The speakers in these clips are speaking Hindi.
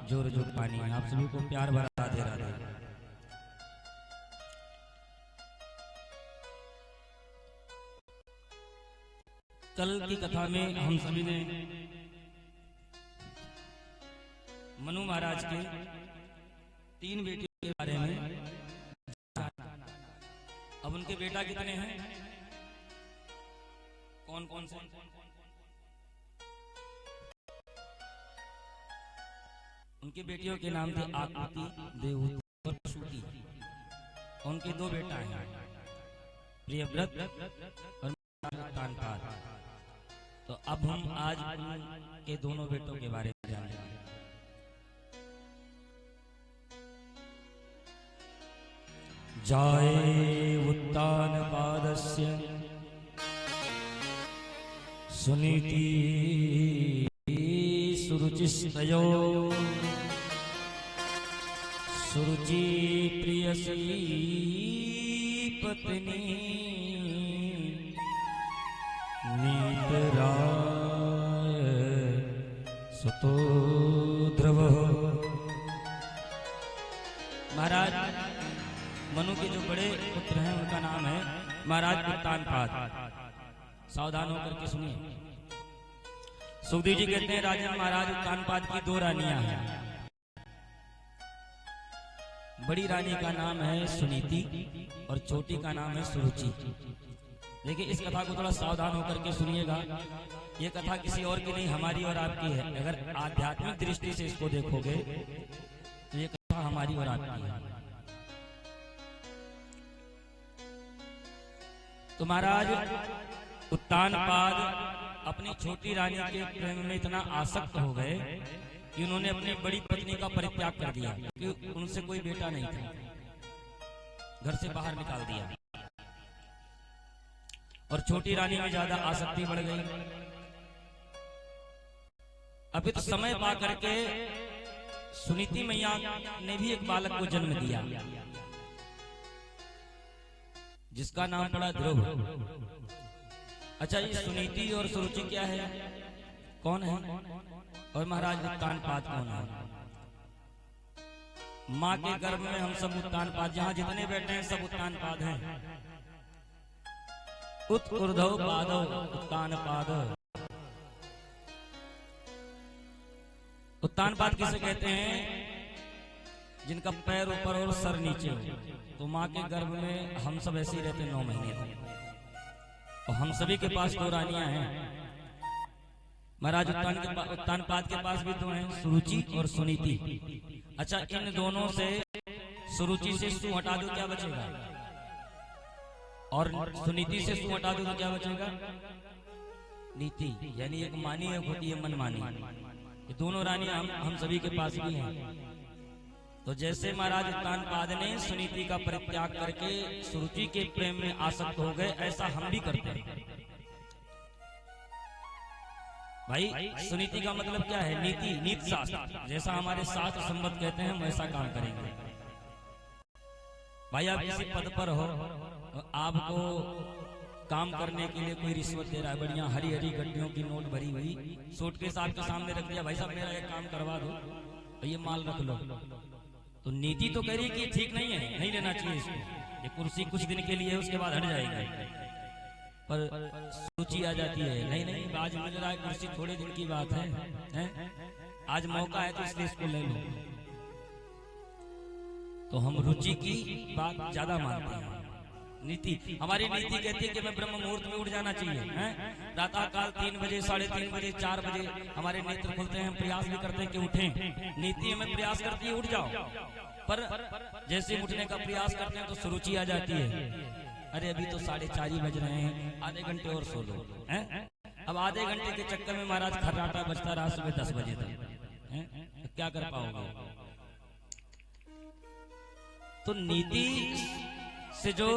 जोर जोर पानी। आप सभी को प्यार भरा राधे राधे। कल की कथा में हम सभी ने मनु महाराज के 3 बेटियों के बारे में जाना। अब उनके बेटा कितने हैं, कौन कौन से? उनके बेटियों के नाम थे आकृति, देवहूति और प्रसूति। उनके 2 बेटा हैं, प्रियव्रत और तानपाद। तो अब हम आज के दोनों बेटों के बारे में जानेंगे। जाये उत्तानपादस्य सुनीति सुरुचिस्तयो सुरुचि प्रियसी पत्नी नीतराय सुतो ध्रुव। महाराज मनु के जो बड़े पुत्र हैं उनका नाम है महाराज उत्तानपाद। सावधान होकर के सुनिए। सुखदेव जी कहते हैं राजन महाराज उत्तानपाद की 2 रानियां हैं। बड़ी रानी का नाम है सुनीति और छोटी का नाम है सुरुचि। देखिए इस कथा को थोड़ा सावधान होकर के सुनिएगा। ये कथा किसी और की नहीं, हमारी और आपकी है। अगर आध्यात्मिक दृष्टि से इसको देखोगे तो ये कथा हमारी और आपकी है। तो महाराज उत्तानपाद अपनी छोटी रानी के प्रेम में इतना आसक्त हो गए कि उन्होंने अपनी बड़ी पत्नी का परित्याग कर दिया, क्योंकि उनसे कोई बेटा नहीं था, घर से बाहर निकाल दिया। और छोटी रानी में ज्यादा आसक्ति बढ़ गई। अभी तो समय पा करके सुनीति मैया ने भी एक बालक को जन्म दिया जिसका नाम पड़ा ध्रुव। अच्छा, ये सुनीति और सुरुचि क्या है, कौन है? और महाराज उत्तानपाद कौन है? माँ के गर्भ में हम सब उत्तानपाद, जहाँ जितने बैठे हैं सब उत्तानपाद हैं। उत्कुर्धव पादव उत्तानपाद। उत्तानपाद किसे कहते हैं? जिनका पैर ऊपर और सर नीचे हो। तो माँ के गर्भ में हम सब ऐसे ही रहते 9 महीने तक। और हम सभी के पास 2 रानियां हैं। महाराज उत्तानपाद के पास भी 2 हैं, सुरुचि और सुनीति। अच्छा, इन दोनों से सुरुचि से सु हटा दो क्या बचेगा, और सुनीति से सु हटा दो तो क्या बचेगा? नीति। यानी एक मानी एक होती है मनमानी। ये दोनों रानियां हम सभी के पास भी हैं। तो जैसे महाराज उत्तानपाद ने सुनीति का परित्याग करके सुरुचि के प्रेम में आसक्त हो गए, ऐसा हम भी करते हैं। भाई सुनीति का मतलब क्या है? नीति, नीति शास्त्र। जैसा हमारे शास्त्र संबद्ध कहते हैं हम ऐसा काम करेंगे। भाई आप किसी पद पर हो, आपको काम करने के लिए कोई रिश्वत दे रहा है, बढ़िया हरी हरी गड्डियों की नोट भरी हुई सूटकेस आपके सामने रख दिया, भाई साहब मेरा एक काम करवा दो, तो ये माल रख लो। तो नीति तो कह रही है कि ठीक नहीं है, नहीं लेना चाहिए इसको, ये कुर्सी कुछ दिन के लिए है, उसके बाद हट जाएगी। पर रुचि आ जाती है, नहीं नहीं आज मिल रहा है कुर्सी, थोड़े दिन की बात है, आज मौका है तो इसलिए इसको ले लो। तो हम रुचि की बात ज्यादा मानते हैं। नीति, हमारी नीति कहती है कि मैं ब्रह्म मुहूर्त में उठ जाना चाहिए। प्रातः काल 3 बजे, 3:30 बजे, 4 बजे हमारे नेत्र खुलते हैं, हम प्रयास भी करते हैं कि उठें। नीति हमें प्रयास करती है उठ जाओ, पर जैसे उठने का प्रयास करते हैं तो सुरुचि आ जाती है, अरे अभी तो 4:30 ही बज रहे हैं, आधे घंटे और सो लो। अब आधे घंटे के चक्कर में महाराज खर्राटा बजता रहा सुबह 10 बजे तक, क्या कर पाओगे? तो नीति से जो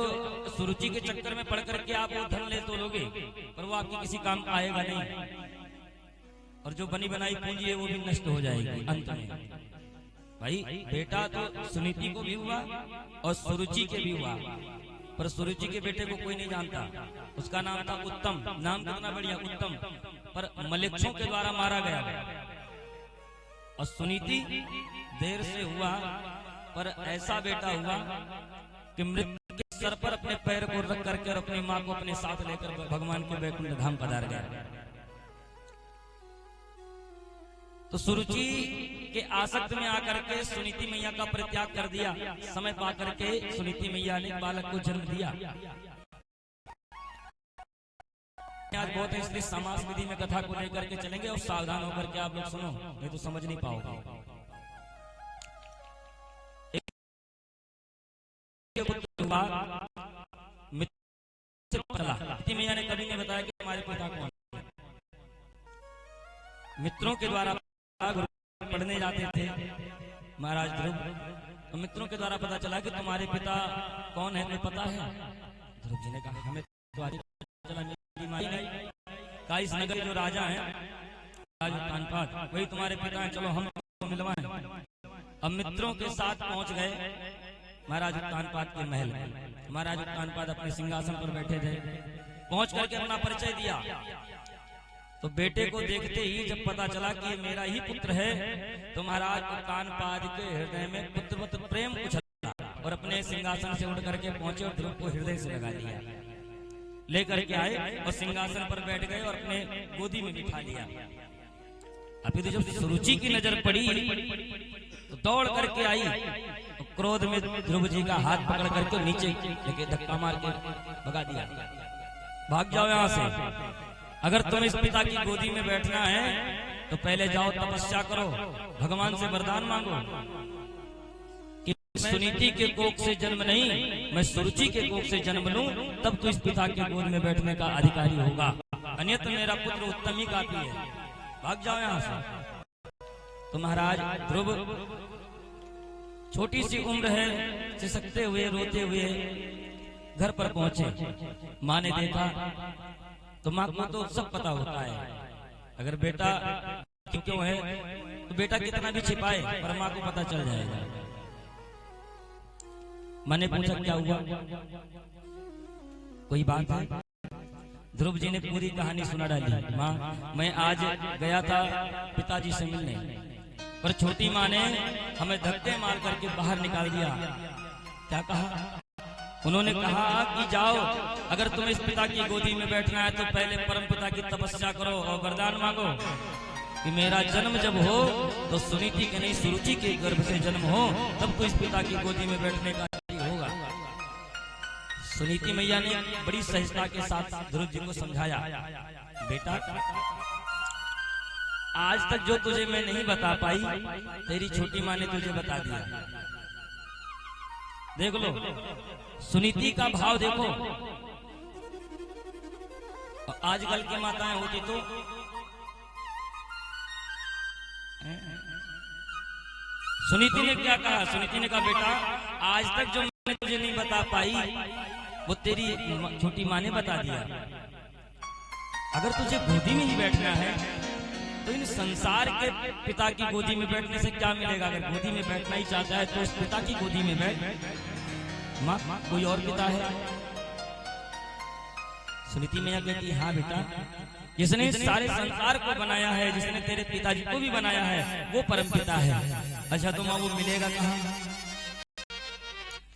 सुरुचि के चक्कर में पड़ करके आप वो धन ले तो लोगे, पर वो आपकी किसी काम का आएगा नहीं, और जो बनी बनाई पूंजी है वो भी नष्ट हो जाएगी अंत में। भाई बेटा तो सुनीति को भी हुआ और सुरुचि के भी हुआ, पर सुरुचि के बेटे को कोई नहीं जानता, उसका नाम था उत्तम। नाम कितना बढ़िया, उत्तम, पर मलेच्छों के द्वारा मारा गया। और सुनीति देर से हुआ पर ऐसा बेटा हुआ कि मृत्यु के सर पर अपने पैर को रख करके और अपनी मां को अपने साथ लेकर भगवान के वैकुंठ धाम पधार गया। तो सुरुचि के आसक्त में आकर के सुनीति मैया का परित्याग कर दिया। समय पा करके सुनीति मैया ने बालक को जन्म दिया। आज बहुत है, इसलिए समास विधि में कथा को लेकर के चलेंगे और सावधान होकर के आप लोग सुनो, नहीं तो समझ नहीं पाओगे। मैया ने कभी नहीं बताया कि हमारे पिता कौन है। मित्रों के द्वारा पढ़ने जाते थे महाराज ध्रुव, तो मित्रों के द्वारा पता चला कि तुम्हारे पिता कौन है, तुम्हें पता है? ध्रुव जी ने कहा हमें का इस नगर जो राजा हैं कानपात वही तुम्हारे पिता हैं, चलो हम मिलवाएं। अब मित्रों के साथ पहुंच गए महाराज कानपात के महल में। महाराज कानपात अपने सिंहासन पर बैठे थे। पहुंच करके अपना परिचय दिया तो बेटे को देखते ही जब पता चला कि मेरा ही पुत्र है तो महाराज कानपात के हृदय में पुत्रवत प्रेम उछला और अपने सिंहासन से उठ करके पहुंचे और ध्रुव को हृदय से लगा लिया, लेकर के आए और सिंहासन पर बैठ गए और अपने गोदी में बिठा लिया। अभी तो जब सुरुचि की नजर पड़ी तो दौड़ करके आई तो क्रोध में ध्रुव जी का हाथ पकड़ करके नीचे लेके धक्का मार के भगा दिया, भाग जाओ यहाँ से। अगर तुम इस पिता की गोदी में बैठना है तो पहले जाओ तपस्या करो, भगवान से वरदान मांगो कि सुनीति के कोख से जन्म नहीं, मैं सुरुचि के कोख से जन्म लूं, तब तो इस पिता की गोद में बैठने का अधिकारी होगा, अन्यथा मेरा पुत्र उत्तम ही काफी है, भाग जाओ यहाँ से। तो महाराज ध्रुव छोटी सी उम्र है, सिसकते हुए रोते हुए घर पर पहुंचे। माँ ने देखा तो माँ को तो सब पता होता है, अगर बेटा क्यों है तो बेटा कितना भी छिपाए पर माँ को पता चल जाएगा। माँ ने पूछा क्या हुआ, कोई बात है? ध्रुव जी ने पूरी कहानी सुना डाली। माँ मैं आज गया था पिताजी से मिलने, पर छोटी माँ ने हमें धक्के मार करके बाहर निकाल दिया। क्या कहा? उन्होंने कहा कि जाओ, अगर तुम्हें इस पिता की गोदी में बैठना है तो पहले परम पिता की तपस्या करो और वरदान मांगो कि मेरा जन्म जब हो तो सुनीति के नहीं सुरुचि के गर्भ से जन्म हो, तब तो इस पिता की गोदी में बैठने का होगा। सुनीति मैया ने बड़ी सहजता के साथ ध्रुव जी को समझाया, बेटा आज तक जो तुझे मैं नहीं बता पाई तेरी छोटी माँ ने तुझे बता दिया। देख लो सुनीति का भाव देखो। आजकल की माताएं होती तो सुनीति ने क्या कहा? सुनीति ने कहा बेटा आज तक जो मैंने तुझे नहीं बता पाई वो तेरी छोटी माँ ने बता दिया। अगर तुझे गोदी में ही बैठना है तो इन संसार के पिता की गोदी में बैठने से क्या मिलेगा? अगर गोदी में बैठना ही चाहता है तो उस पिता की गोदी में बैठ। माँ कोई और पिता है? सुनीति मैया कहती हाँ बेटा, जिसने सारे संसार को बनाया है, जिसने तेरे पिताजी को भी बनाया है वो परम पिता है। अच्छा तो माँ वो मिलेगा कहाँ?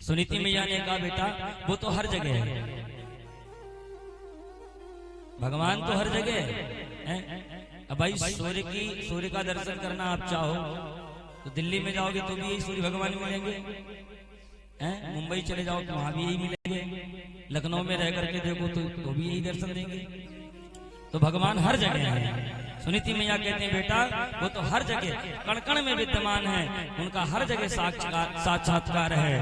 सुनीति मैया ने कहा बेटा वो तो हर जगह है, भगवान तो हर जगह है। अब भाई सूर्य का दर्शन करना आप चाहो तो दिल्ली में जाओगे तो भी यही सूर्य भगवान मिलेंगे, मुंबई चले जाओ तो वहां भी यही मिलेंगे, लखनऊ में रह करके देखो तो भी यही दर्शन देंगे। तो भगवान हर जगह है। सुनीति मैया कहते हैं बेटा वो तो हर जगह कण कण में विद्यमान है, उनका हर जगह साक्षात्कार है।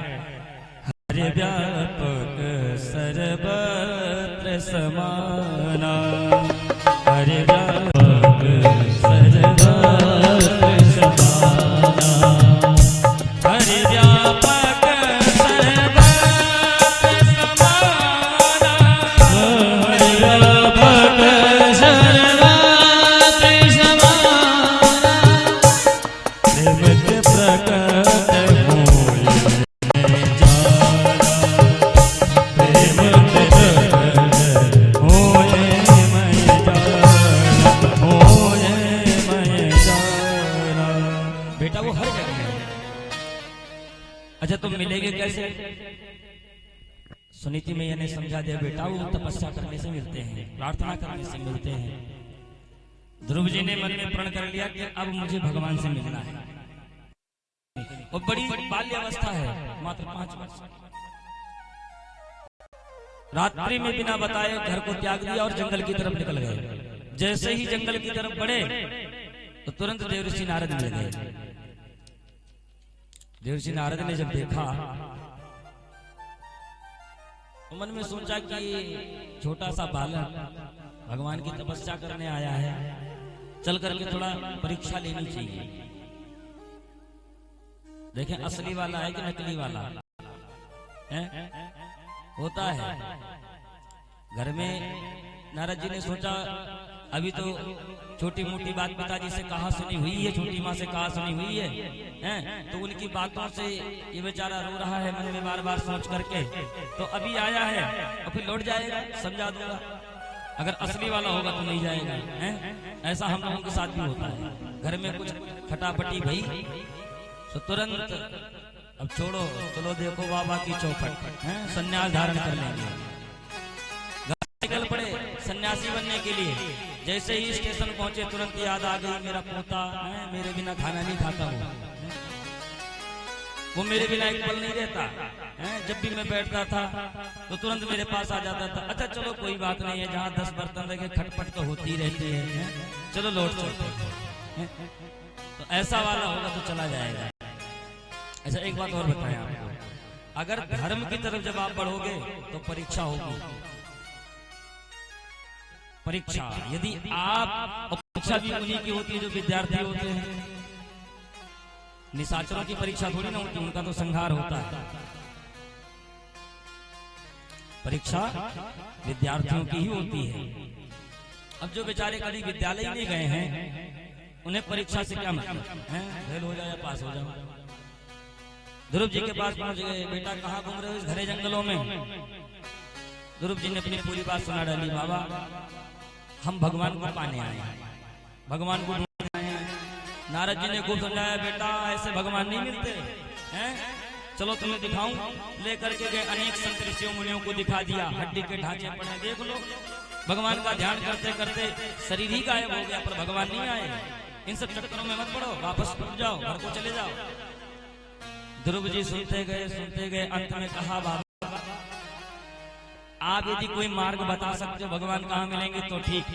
हरे व्यापक सर्वत्र समाना, हरे व्यापक सर्वत्र समाना, हरे व्यापक लगे हैं। अच्छा तुम मिलेंगे कैसे? सुनीति मैया ने समझा दिया, बेटा वो तपस्या करने से मिलते हैं, प्रार्थना करने से मिलते हैं। ध्रुव जी ने मन में प्रण कर लिया कि अब मुझे भगवान से मिलना है। और बड़ी बाल्य अवस्था है, मात्र 5 वर्ष। रात्रि में बिना बताए घर को त्याग दिया और जंगल की तरफ निकल गए। जैसे ही जंगल की तरफ बढ़े तो तुरंत देवर्षि नारद मिल गए। देवर्षि नारद ने जब देखा तो मन में सोचा कि छोटा सा बालक भगवान की तपस्या करने आया है, चल करके थोड़ा परीक्षा लेनी चाहिए, देखें असली वाला है कि नकली वाला है? होता है घर में। नारद जी ने सोचा अभी तो छोटी मोटी बात पिताजी से कहा सुनी हुई है, छोटी माँ से कहा सुनी हुई है, तो उनकी बातों से ये बेचारा रो रहा है मन में बार बार सोच करके, तो अभी आया है और फिर लौट जाएगा, समझा दूंगा। अगर असली वाला होगा तो नहीं जाएगा। ऐसा हम लोगों के साथ भी होता है। घर में कुछ खटापटी भई तो तुरंत अब छोड़ो, चलो देखो बाबा की चौखट, सन्यास धारण कर लेंगे। निकल पड़े सन्यासी बनने के लिए। जैसे ही स्टेशन पहुंचे तुरंत याद आ गई, मेरा पोता मेरे बिना खाना नहीं खाता, वो मेरे बिना एक पल नहीं रहता। जब भी मैं बैठता था तो तुरंत मेरे पास आ जाता था। अच्छा चलो कोई बात नहीं है, जहाँ 10 बर्तन रखे खटपट तो होती रहती है, चलो लौट चलते। तो ऐसा वाला होगा तो चला जाएगा। अच्छा एक बात और बताएं आपको, अगर धर्म की तरफ जब आप बढ़ोगे तो परीक्षा होगी। परीक्षा यदि आप, परीक्षा भी उन्हीं की होती है जो विद्यार्थी होते हैं। निशाचरों की परीक्षा थोड़ी ना होती, उनका तो संहार होता है। परीक्षा विद्यार्थियों की ही होती है। अब जो बेचारे कभी विद्यालय नहीं गए हैं उन्हें परीक्षा से क्या मतलब, फेल हो जाए या पास हो जाए। ध्रुव जी के पास पहुंच गए, बेटा कहाँ घूम रहे हो इस घने जंगलों में? ध्रुव जी ने अपनी पूरी बात सुना डाली, बाबा हम भगवान को पाने आए हैं, भगवान को ढूंढने आए हैं। नारद जी ने खूब समझाया, बेटा ऐसे भगवान नहीं मिलते हैं, चलो तुम्हें दिखाऊं। लेकर के गए, अनेक संत ऋषियों मुनियों को दिखा दिया, हड्डी के ढांचे पड़े, देख लो। भगवान का ध्यान करते करते शरीर ही गायब हो गया, पर भगवान नहीं आए। इन सब चक्करों में मत पड़ो, वापस लौट जाओ, घर को चले जाओ। ध्रुव जी सुनते गए, अंत में कहा, बाबा आप यदि कोई मार्ग बता सकते हो भगवान कहाँ मिलेंगे तो ठीक,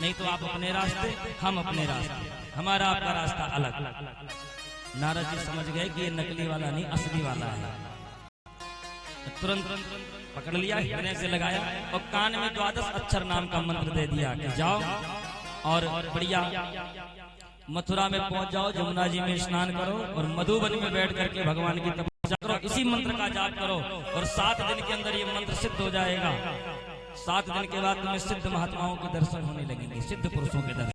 नहीं तो आप अपने रास्ते, हम अपने रास्ते, हमारा आपका रास्ता अलग। नारद जी समझ गए कि ये नकली वाला नहीं असली वाला है। तुरंत पकड़ लिया, हृदय से लगाया और कान में 12 अक्षर नाम का मंत्र दे दिया कि जाओ और बढ़िया मथुरा में पहुंच जाओ, जमुना जी में स्नान करो और मधुबन में बैठ करके भगवान की तपस्या करो, इसी मंत्र का जाप करो और 7 दिन के अंदर ये मंत्र सिद्ध हो जाएगा। 7 दिन के बाद तुम्हें सिद्ध महात्माओं के दर्शन होने लगेंगे, सिद्ध पुरुषों के दर्शन।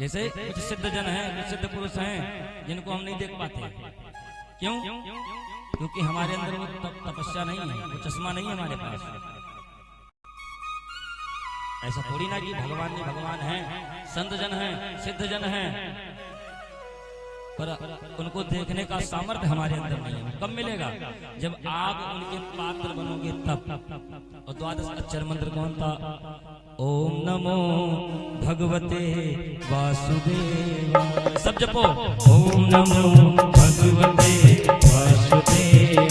जैसे कुछ सिद्ध जन हैं, कुछ सिद्ध पुरुष हैं जिनको हम नहीं देख पाते। क्यों? क्योंकि हमारे अंदर वो तपस्या नहीं है, वो चश्मा नहीं है हमारे पास। ऐसा थोड़ी ना कि भगवान ही भगवान हैं, संत जन हैं, सिद्ध जन हैं, पर उनको देखने का सामर्थ्य हमारे अंदर नहीं है। कब मिलेगा? जब आप उनके पात्र बनोगे तब। और 12 अक्षर मंत्र कौन था? ओम नमो भगवते वासुदेवाय। सब जपो, ओम नमो भगवते वासुदेवाय,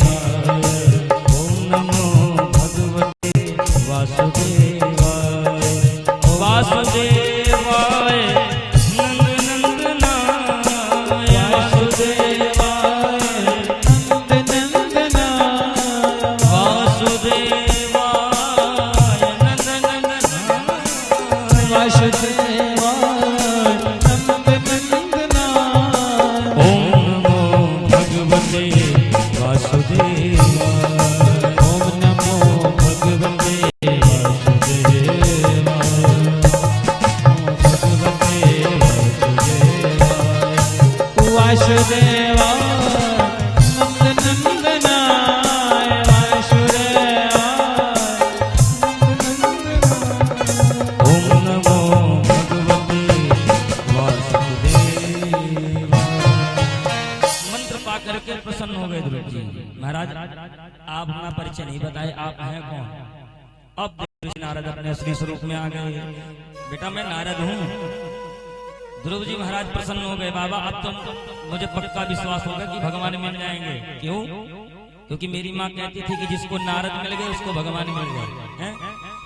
ओम नमो भगवते वासुदेवाय, वासुदेवाय नंदनंदनाय, वासुदेवाय नंदनंदनाय, वासुदेवाय नंदनंदनाय, वासुदेवाय नंदनंदनाय। ओम नमो भगवते वासुदेवाय, ओम नमो भगवते वासुदेवाय करके प्रसन्न हो गए ध्रुव जी। महाराज आप अपना परिचय नहीं बताए, आप हैं कौन? अब नारद अपने असली स्वरूप में आ गए। बेटा मैं नारद हूँ। ध्रुव जी महाराज प्रसन्न हो गए। बाबा अब तो मुझे पक्का विश्वास होगा कि भगवान मिल जाएंगे। क्यों? क्योंकि मेरी माँ कहती थी कि जिसको नारद मिल गए उसको भगवान मिल गए।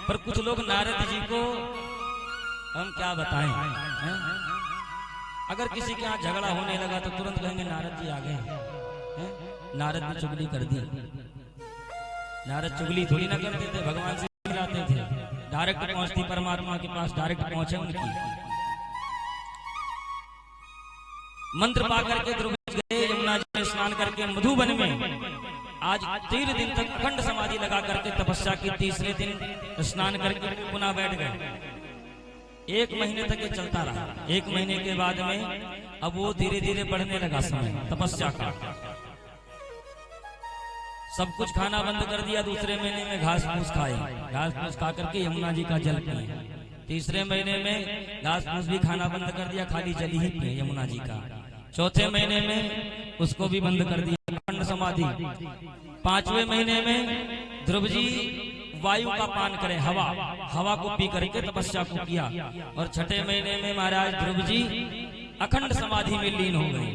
पर कुछ लोग नारद जी को हम क्या बताएं, अगर किसी के यहाँ झगड़ा होने लगा तो तुरंत कहेंगे नारद जी आ गए। नारद ने चुगली कर दी। नारद चुगली थोड़ी ना करते थे, भगवान से मिलाते थे। डायरेक्ट पहुंचती परमात्मा के पास, डायरेक्ट पहुंचे उनकी। मंत्र पा करके ध्रुव गए यमुना जी में स्नान करके मधुबन में। आज 3 दिन तक अखंड समाधि लगा करके तपस्या की। तीसरे दिन स्नान करके पुनः बैठ गए। 1 महीने तक ये चलता रहा। 1 महीने के बाद में अब वो धीरे धीरे बढ़ने लगा समय तपस्या का। सब कुछ खाना बंद कर दिया। दूसरे महीने में घास फूस खाए। घास फूस खा करके यमुना जी का जल पिए। तीसरे महीने में घास फूस भी खाना बंद कर दिया, खाली जल ही पिए यमुना जी का। चौथे महीने में उसको भी बंद कर दिया, अखंड समाधि। 5वें महीने में ध्रुव जी वायु का पान करें, हवा को पी करके तपस्या को किया। और 6ठे महीने में महाराज ध्रुव जी अखंड समाधि में लीन हो गए।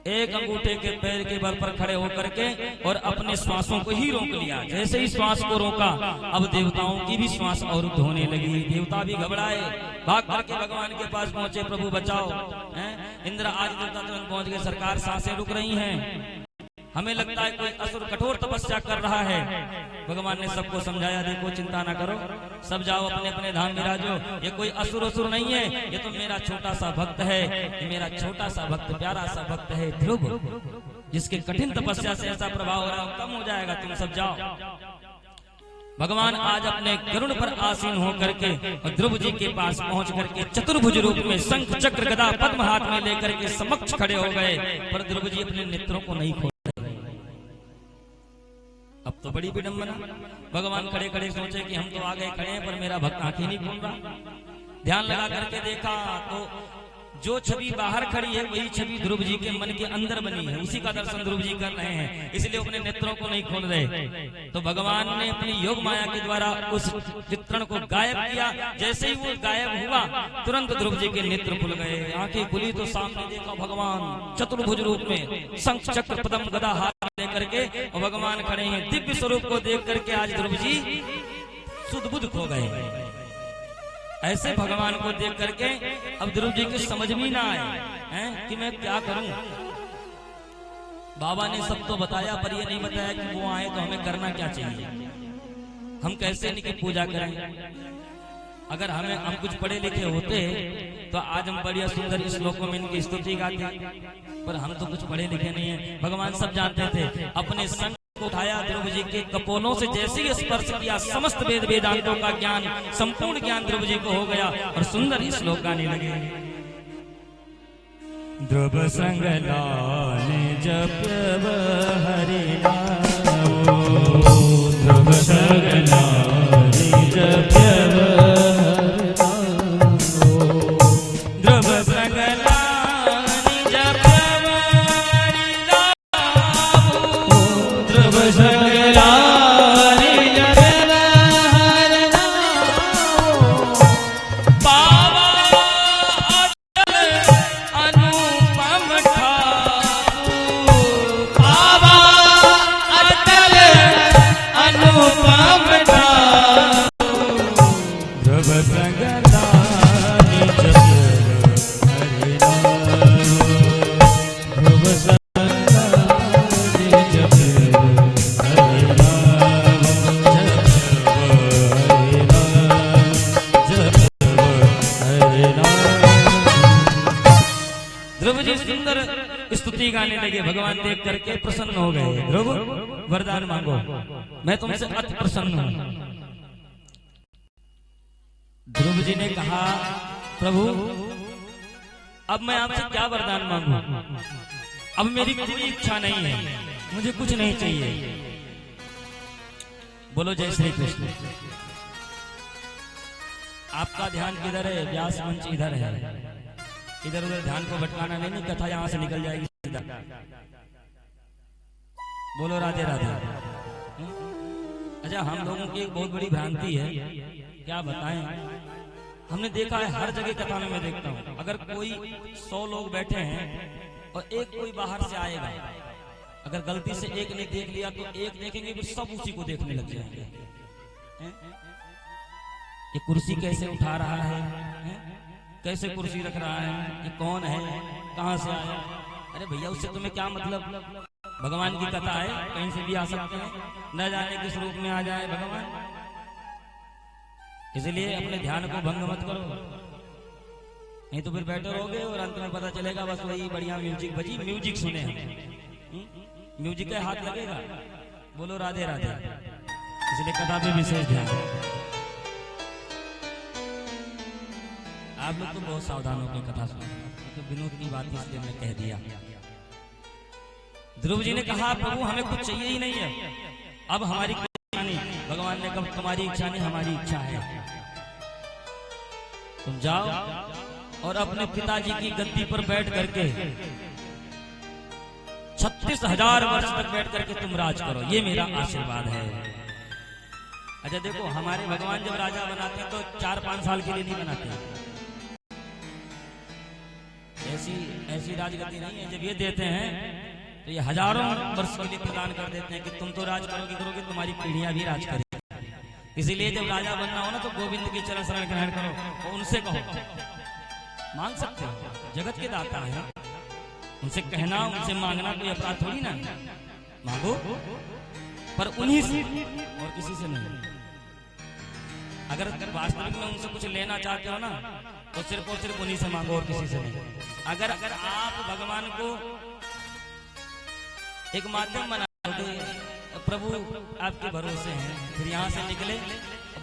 एक अंगूठे के पैर के बल पर खड़े होकर के और अपने श्वासों को ही रोक लिया। जैसे ही श्वास को रोका, अब देवताओं की भी श्वास अवरुद्ध होने लगी। देवता भी घबराए, भाग करके भगवान के पास पहुंचे, प्रभु बचाओ। इंद्र आदि देवता तुरंत पहुंच गए, सरकार सांसें रुक रही हैं, हमें लगता है कोई असुर कठोर तपस्या कर रहा है। भगवान ने सबको समझाया, देखो चिंता ना करो, सब जाओ अपने अपने धाम विराजो। ये कोई असुर नहीं है, ये तो मेरा छोटा सा भक्त है। ये मेरा छोटा सा भक्त, प्यारा सा भक्त है ध्रुव, जिसके कठिन तपस्या से ऐसा प्रभाव हो रहा है, कम हो जाएगा, तुम सब जाओ। भगवान आज अपने गरुड़ पर आसीन होकर के और ध्रुव जी के पास पहुंच करके चतुर्भुज रूप में शंख चक्र गदा पद्म हाथ में लेकर के समक्ष खड़े हो गए। पर ध्रुव जी अपने नेत्रों को नहीं खोले। अब तो बड़ी विडंबना। भगवान खड़े खड़े सोचे कि हम तो आ गए खड़े हैं, पर मेरा भक्त आंखें नहीं खोल रहा। ध्यान लगा करके देखा तो जो छवि बाहर खड़ी है वही छवि ध्रुव जी के मन के अंदर बनी है। उसी का दर्शन ध्रुव जी कर रहे हैं, इसलिए अपने नेत्रों को नहीं खोल रहे। तो भगवान ने अपनी योग माया के द्वारा उस चित्रण को गायब किया। जैसे ही वो गायब हुआ, तुरंत ध्रुव जी के नेत्र खुल गए। आंखें खुली तो सामने देखा भगवान चतुर्भुज रूप में शंख चक्र पद्म गदा हाथ लेकर के, और भगवान खड़े हैं। दिव्य स्वरूप को देख करके आज ध्रुव जी सुध बुध खो गए। ऐसे भगवान को देख करके अब ध्रुव जी की समझ में ना आए कि मैं क्या करूं। बाबा ने सब तो बताया, पर ये नहीं बताया कि वो आए तो हमें करना क्या चाहिए, हम कैसे इनकी पूजा करें। अगर हम कुछ पढ़े लिखे होते तो आज हम बढ़िया सुंदर श्लोकों में इनकी स्तुति गाते, पर हम तो कुछ पढ़े लिखे नहीं है। भगवान सब जानते थे। अपने संग को उठाया, ध्रुव जी के कपोलों से जैसे ही स्पर्श किया, समस्त वेद वेदांतों का ज्ञान, संपूर्ण ज्ञान ध्रुव जी को हो गया और सुंदर श्लोक गाने लगे। ध्रुव संग लाने जप हरि नाम, ध्रुव संग लाने जप हरि नाम, ध्रुव संग लाने जप हरि नाम, ध्रुव संग लाने जप हरि नाम, पावा अटल अनुपम ठाकुर, पावा अटल अनुपम ठाकुर, ध्रुव संग लाने जप हरि नाम, ध्रुव संग लाने जप हरि नाम, जप हरि नाम। ध्रुव जी सुंदर स्तुति गाने लगे। भगवान देख करके प्रसन्न हो गए। ध्रुव वरदान मांगो, मैं तुमसे अति प्रसन्न हूं। ध्रुव जी ने कहा, प्रभु अब मैं आपसे क्या वरदान मांगू, अब मेरी कोई इच्छा नहीं है, मुझे कुछ नहीं चाहिए। बोलो जय श्री कृष्ण। आपका ध्यान किधर है? व्यास मंच इधर है। इधर उधर ध्यान को भटकाना नहीं, कथा यहाँ से निकल जाएगी सीधा। बोलो राधे राधे। अच्छा, हम लोगों की एक बहुत बड़ी भ्रांति है, क्या बताएं, हमने देखा है हर जगह कथा में मैं देखता हूँ, अगर कोई 100 लोग बैठे हैं और एक कोई बाहर से आएगा, अगर गलती से एक ने देख लिया तो एक देखेंगे फिर सब उसी को देखने लग जाएंगे। ये कुर्सी कैसे उठा रहा है, कैसे कुर्सी रख रहा है, ये कौन है, कहां से आया? अरे भैया उससे तुम्हें क्या मतलब? भगवान की कथा है, कहीं से भी आ सकते हैं, न जाने किस रूप में आ जाए भगवान। इसलिए अपने ध्यान को भंग मत करो, नहीं तो फिर बैठे रहोगे और अंत में पता चलेगा बस वही बढ़िया म्यूजिक बजी, म्यूजिक सुने हम, म्यूजिक का हाथ लगेगा। बोलो राधे राधे। इसलिए कथा पे विशेष ध्यान। आप लोग तो बहुत सावधान होकर कथा सुनो, तो विनोद की बात इसलिए मैंने कह दिया। ध्रुव जी ने कहा प्रभु हमें कुछ चाहिए ही नहीं है, अब हमारी कोई इच्छा नहीं। भगवान ने कहा तुम्हारी इच्छा नहीं, हमारी इच्छा है। तुम जाओ और अपने पिताजी की गद्दी पर बैठ करके 36,000 वर्ष तक बैठ करके तुम राज करो, ये मेरा आशीर्वाद है। अच्छा देखो, हमारे भगवान जब राजा बनाते हैं तो 4-5 साल के लिए नहीं बनाते, ऐसी राजगद्दी नहीं है। जब ये देते हैं तो ये हजारों वर्ष के लिए प्रदान कर देते हैं कि तुम तो राज करोगे, तुम्हारी पीढ़ियां भी राज करेंगी। इसीलिए जब राजा बनना हो ना तो गोविंद की चरण शरण ग्रहण करो, और उनसे कहो, मांग सकते हो, जगत के दाता है, उनसे कहना, उनसे मांगना कोई अपराध थोड़ी ना, मांगो पर उन्हीं से और किसी से नहीं। अगर वास्तविक में उनसे कुछ लेना चाहते हो ना तो सिर्फ और सिर्फ उन्हीं से मांगो और किसी से नहीं। अगर आप भगवान को एक माध्यम बना दोगे, प्रभु आपके भरोसे हैं, फिर यहाँ से निकले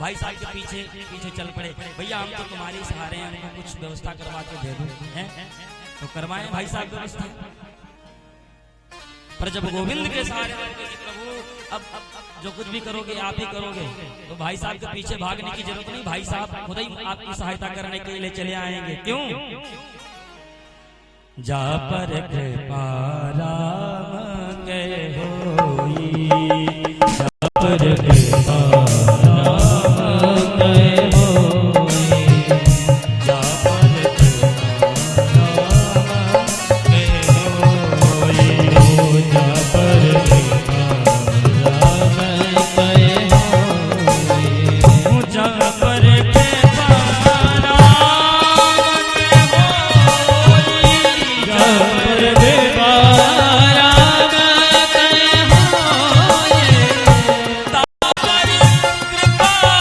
भाई साहब के पीछे पीछे चल पड़े, भैया हम तो तुम्हारे सहारे हैं, हमको कुछ व्यवस्था करवा के दे दो, हैं तो करवाएं भाई साहब व्यवस्था। पर जब गोविंद के सहारे प्रभु अब जो कुछ भी करोगे आप ही करोगे, तो भाई साहब के पीछे भागने की जरूरत नहीं, भाई साहब खुद ही आपकी सहायता करने के लिए चले आएंगे। क्यों? जा पर कृपा राम के होई, जा पर कृपा राम के होई, जा पर कृपा राम के होई, जा पर कृपा राम के होई, जा पर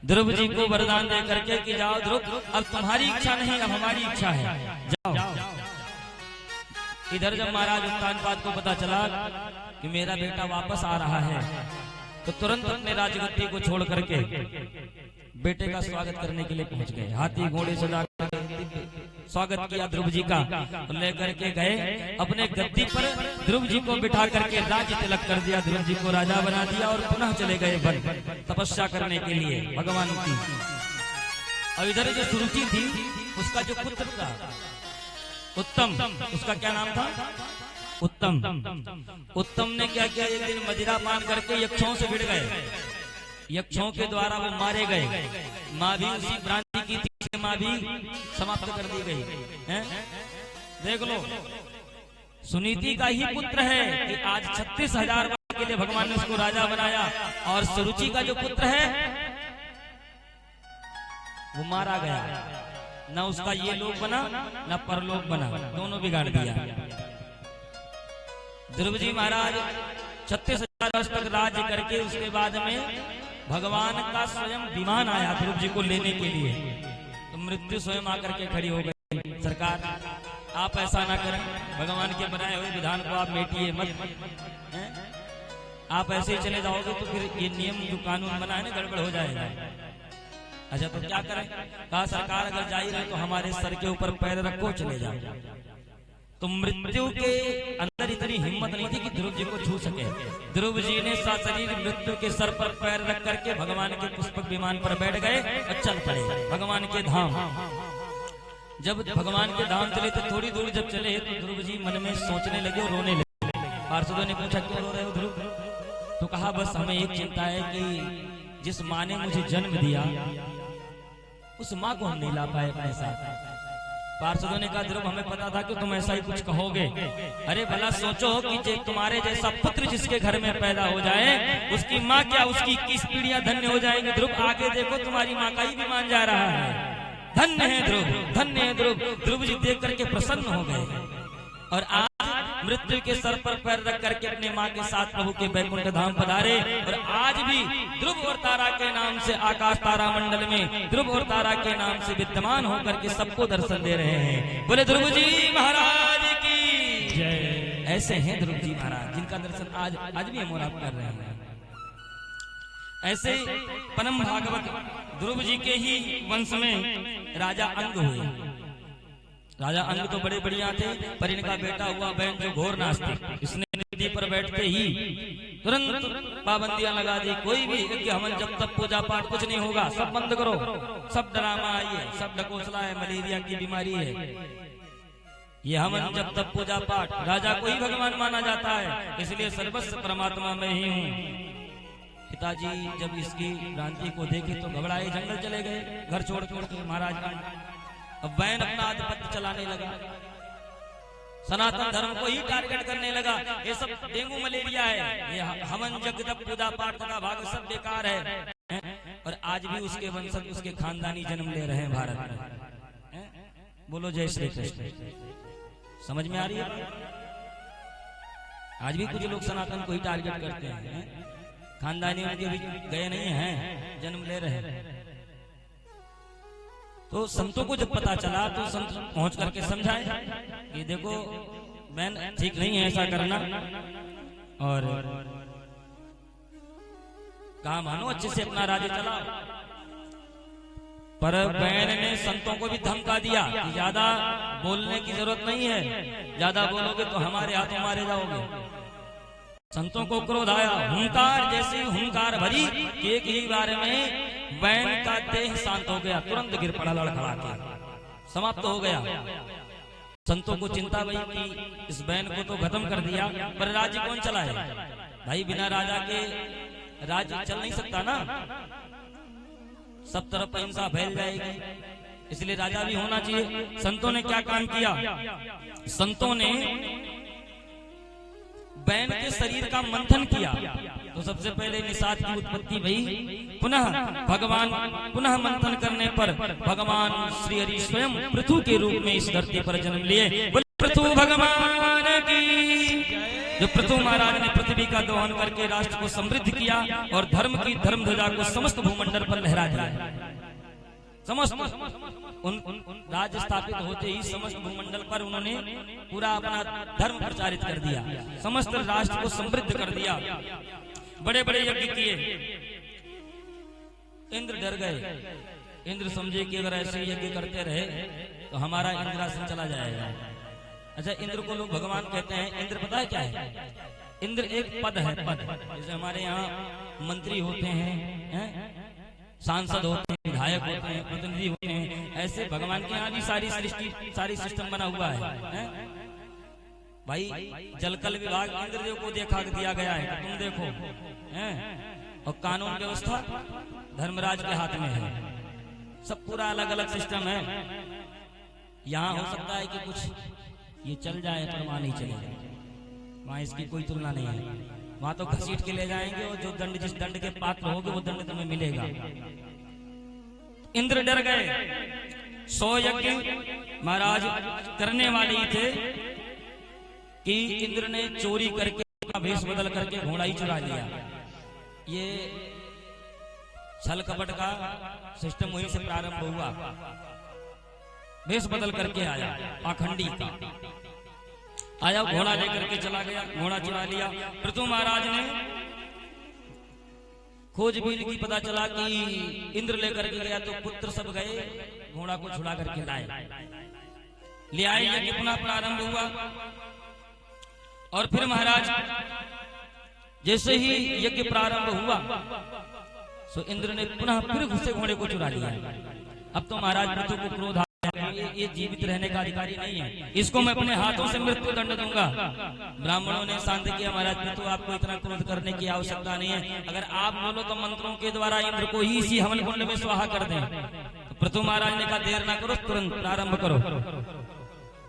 ध्रुव जी को वरदान दे करके कि जाओ ध्रुव, अब तुम्हारी इच्छा नहीं, अब हमारी इच्छा है, जाओ। इधर जब महाराज उत्तानपाद को पता चला कि मेरा बेटा वापस आ रहा है, तो तुरंत अपने राजगद्दी को छोड़ करके बेटे का स्वागत करने के लिए पहुंच गए। हाथी घोड़े सजा स्वागत किया ध्रुव जी का, लेकर के गए अपने गद्दी पर, ध्रुव जी को बिठा करके राज तिलक कर दिया, ध्रुव जी को राजा बना दिया और पुनः चले गए वन तपस्या करने के लिए भगवान की। और इधर जो सुरुचि थी उसका जो पुत्र था उत्तम, उसका क्या नाम था? उत्तम। उत्तम ने क्या किया, एक दिन मदिरा पान करके यक्षों से भिड़ गए, यक्षों के द्वारा वो मारे गए। माँ भी उसी भ्रांति की थी, माँ भी समाप्त कर दी गई है। देख लो, सुनीति का ही पुत्र है कि आज 36,000 वर्ष के लिए भगवान ने उसको राजा बनाया, और सुरुचि का जो पुत्र है वो मारा गया। न उसका ये लोक बना न परलोक बना, दोनों बिगाड़ दिया। ध्रुव जी महाराज 36,000 वर्ष तक राज्य करके उसके बाद में भगवान का स्वयं विमान आया ध्रुव जी को लेने के लिए, तो मृत्यु स्वयं आकर के खड़ी हो गई। सरकार आप ऐसा ना करें, भगवान के बनाए हुए विधान को आप मेटिए मत, आप ऐसे ही चले जाओगे तो फिर ये नियम जो कानून बना है ना गड़बड़ हो जाएगा। अच्छा तो क्या करें? कहा सरकार अगर जा ही रहे तो हमारे सर के ऊपर पैर रखो चले जाओ। तो मृत्यु के अंदर इतनी हिम्मत नहीं थी कि ध्रुव जी को छू सके। ध्रुव जी ने सशरीर मृत्यु के सर पर पैर रख करके भगवान के पुष्पक विमान पर बैठ गए और चल पड़े भगवान के धाम। जब भगवान के धाम चले तो थोड़ी दूर जब चले तो ध्रुव जी मन में सोचने लगे और रोने लगे। पार्षदों ने पूछा क्यों रो रहे हो ध्रुव? तो कहा बस हमें एक चिंता है कि जिस माँ ने मुझे जन्म दिया उस माँ को हम नहीं ला पाए पैसा। पार्षदों ने कहा ध्रुव हमें पता था कि तुम ऐसा ही कुछ कहोगे। अरे भला सोचो कि तुम्हारे जैसा पुत्र जिसके घर में पैदा हो जाए उसकी माँ क्या उसकी 21 पीढ़ियां धन्य हो जाएंगी। ध्रुव आगे देखो तुम्हारी माँ का ही विमान जा रहा है। धन्य है ध्रुव, धन्य है ध्रुव। ध्रुव जी देख करके प्रसन्न हो गए और आज मृत्यु के सर पर पैर रख करके अपने माँ के साथ प्रभु के बैकुंठ धाम पधारे। और आज भी ध्रुव और तारा के नाम से आकाश तारा मंडल में ध्रुव और तारा के नाम से विद्यमान होकर के सबको दर्शन दे रहे हैं। बोले ध्रुव जी महाराज की जय। ऐसे हैं ध्रुव जी महाराज जिनका दर्शन आज भी हम और आप कर रहे हैं। ऐसे परम भागवत ध्रुव जी के ही वंश में राजा अंग हुए। राजा अंग तो बड़े बढ़िया थे, पर इनका बेटा हुआ बहन जो घोर नास्तिक। इसने नदी पर बैठते ही तुरंत पाबंदियां लगा दी। कोई भी यज्ञ हवन जब तक पूजा पाठ कुछ नहीं होगा, सब बंद करो, सब ड्रामा है, सब ढकोसला है, मलेरिया की बीमारी है। ये हवन जब तक पूजा पाठ, राजा को ही भगवान माना जाता है, इसलिए सर्वस्व परमात्मा में ही हूँ। पिताजी जब इसकी भ्रांति को देखे तो घबराए, जंगल चले गए घर छोड़ के महाराज। अब वैन अपना आधिपत्य चलाने लगा, सनातन धर्म को ही टारगेट करने लगा। ये सब डेंगू मलेरिया है, ये हवन जग तप पूजा पाठ का भाग सब बेकार है। और आज भी उसके वंशज उसके खानदानी जन्म ले रहे हैं भारत में। बोलो जय श्री कृष्ण। समझ में आ रही है? आज भी कुछ लोग सनातन को ही टारगेट करते हैं, खानदानी उनके भी गए नहीं हैं, जन्म ले रहे हैं। तो संतों को जब पता चला तो संत पहुंच करके समझाए कि देखो बहन ठीक नहीं है ऐसा करना, और कहा मानो अच्छे से अपना राज्य चलाओ। पर बहन ने संतों को भी धमका दिया कि ज्यादा बोलने की जरूरत नहीं है, ज्यादा बोलोगे तो हमारे हाथों मारे जाओगे। संतों को क्रोध आया, हुंकार जैसी हुंकार भरी कि एक ही बार में वैन का देह शांत हो गया, तुरंत गिर पड़ा लड़खड़ा के, समाप्त हो गया। संतों को चिंता भई कि इस वैन को तो खत्म कर दिया, पर राज्य कौन चलाए? भाई बिना राजा के राज्य चल नहीं सकता ना, सब तरफ अहिंसा फैल जाएगी, इसलिए राजा भी होना चाहिए। संतों ने क्या काम किया? संतों ने बैन के शरीर का मंथन किया। तो सबसे पहले निषाद की उत्पत्ति भई, पुनः मंथन करने पर भगवान श्री हरि स्वयं पृथु के रूप में इस धरती पर जन्म लिए। पृथु भगवान की। जो पृथु महाराज ने पृथ्वी का दोहन करके राष्ट्र को समृद्ध किया और धर्म की धर्म ध्वजा को समस्त भूमंडल पर लहरा दिया। समस्त राज्य स्थापित होते ही समस्त भूमंडल पर उन्होंने पूरा अपना धर्म प्रचारित कर दिया, समस्त राष्ट्र को समृद्ध कर दिया। बड़े बड़े यज्ञ किए। इंद्र डर गए, इंद्र समझे कि अगर ऐसे यज्ञ करते रहे तो हमारा इंद्रासन चला जाएगा। अच्छा, इंद्र को लोग भगवान कहते हैं। इंद्र पता है क्या है? इंद्र एक पद है, पद। जैसे हमारे यहाँ मंत्री होते हैं, सांसद होते हैं, विधायक होते हैं, प्रतिनिधि होते हैं, ऐसे भगवान के यहाँ भी सारी सृष्टि सारी सिस्टम बना हुआ है। भाई जलकल विभाग इंद्रदेव को देखा दिया गया है, तुम देखो हैं? और कानून व्यवस्था धर्मराज के हाथ में है, सब पूरा अलग अलग सिस्टम है। यहाँ हो सकता है कि कुछ ये चल जाए पर वहां नहीं चलेगा, वहां इसकी कोई तुलना नहीं है। वहां तो घसीट के ले जाएंगे और जो दंड जिस दंड के पात्र होगे वो दंड तुम्हें मिलेगा। इंद्र डर गए। 100 यज्ञ महाराज करने वाले ही थे कि इंद्र ने चोरी करके वेश बदल करके घोड़ा ही चुरा लिया। ये छल कपट का सिस्टम वहीं से प्रारंभ हुआ। वेश बदल करके आया पाखंडी का, आया घोड़ा लेकर के चला गया, घोड़ा चुरा लिया। पृथु महाराज ने खोजबीन की, पता चला कि इंद्र लेकर के गया, तो पुत्र सब गए घोड़ा को छुड़ा करके लाए, ले आए। यज्ञ पुनः प्रारंभ हुआ और फिर महाराज जैसे ही यज्ञ प्रारंभ हुआ सो इंद्र ने पुनः फिर उससे घोड़े को चुरा लिया। अब तो महाराज पृथु को क्रोध आ गया, ये जीवित रहने का अधिकारी नहीं है, इसको मैं अपने हाथों से मृत्यु दंड दूंगा। ब्राह्मणों ने शांत किया, महाराज पृथु आपको इतना क्रोध करने की आवश्यकता नहीं है, अगर आप बोलो तो मंत्रों के द्वारा इंद्र को ही इसी हवन कुंड में स्वाहा कर दें। तो पृथु महाराज ने कहा देर ना करो, तुरंत प्रारंभ करो।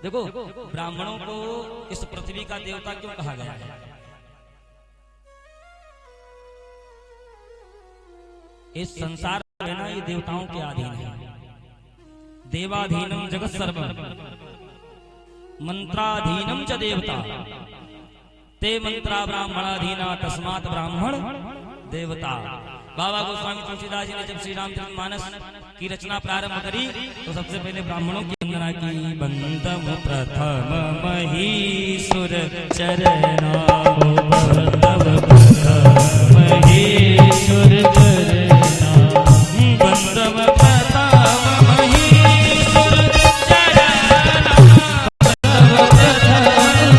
देखो ब्राह्मणों को इस पृथ्वी का देवता क्यों कहा गया है? इस संसार में ना ये देवताओं के अधीन है। देवाधीनम जगत सर्वम मंत्राधीनम च देवता ते मंत्रा ब्राह्मणाधीना तस्मात् ब्राह्मण देवता। बाबा गोस्वामी तुलसीदास जी ने जब श्री रामचरितमानस की रचना प्रारंभ करी तो सबसे पहले ब्राह्मणों की वंदना की। बंदम प्रथम महीसुर चरणा, महीसुर चरणा, बंदम प्रथम महीसुर चरणा,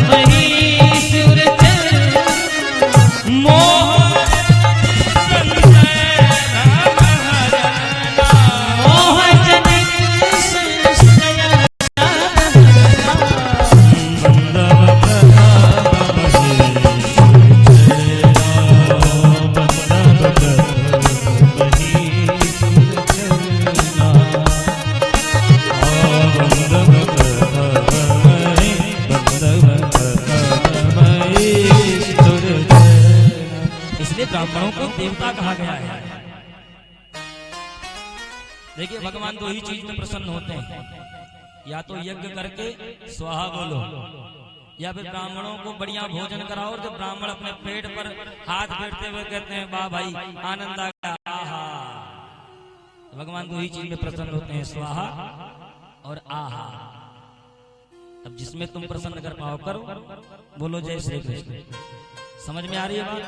महीसुर चरणा, मोह ब्राह्मणों को देवता कहा गया है। देखिए भगवान दो ही चीज में प्रसन्न होते हैं, या तो यज्ञ करके स्वाहा बोलो, या फिर ब्राह्मणों को बढ़िया भोजन कराओ। और जब ब्राह्मण अपने पेट पर हाथ फेरते हुए कहते हैं वाह भाई आनंद आ गया, आहा, भगवान दो ही चीज में प्रसन्न होते हैं, स्वाहा और आहा। अब जिसमें तुम प्रसन्न कर पाओ करो, बोलो जय श्री कृष्ण। समझ में आ रही है बात?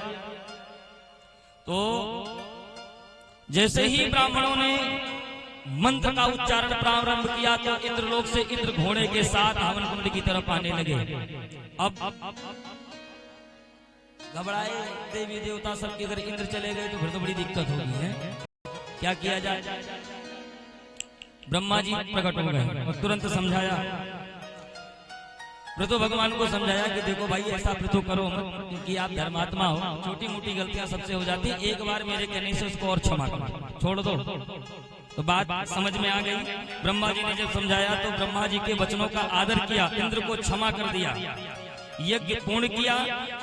तो जैसे ही ब्राह्मणों ने मंत्र का उच्चारण प्रारंभ किया तो इंद्रलोक से इंद्र घोड़े के साथ हवन कुंड की तरफ आने लगे। अब घबराए देवी देवता सबके, अगर इंद्र चले गए तो फिर तो बड़ी दिक्कत होगी है, क्या किया जाए? ब्रह्मा जी प्रकट हो गए और तुरंत समझाया, पृथु भगवान को समझाया कि देखो भाई ऐसा पृथु करो मत, क्योंकि आप धर्मात्मा हो, छोटी मोटी गलतियां सबसे हो जाती, एक बार मेरे कहने से उसको और क्षमा करो, छोड़ दो। तो बात समझ में आ गई। ब्रह्मा जी ने जब समझाया तो ब्रह्मा जी के वचनों का आदर किया, इंद्र को क्षमा कर दिया, यज्ञ पूर्ण किया।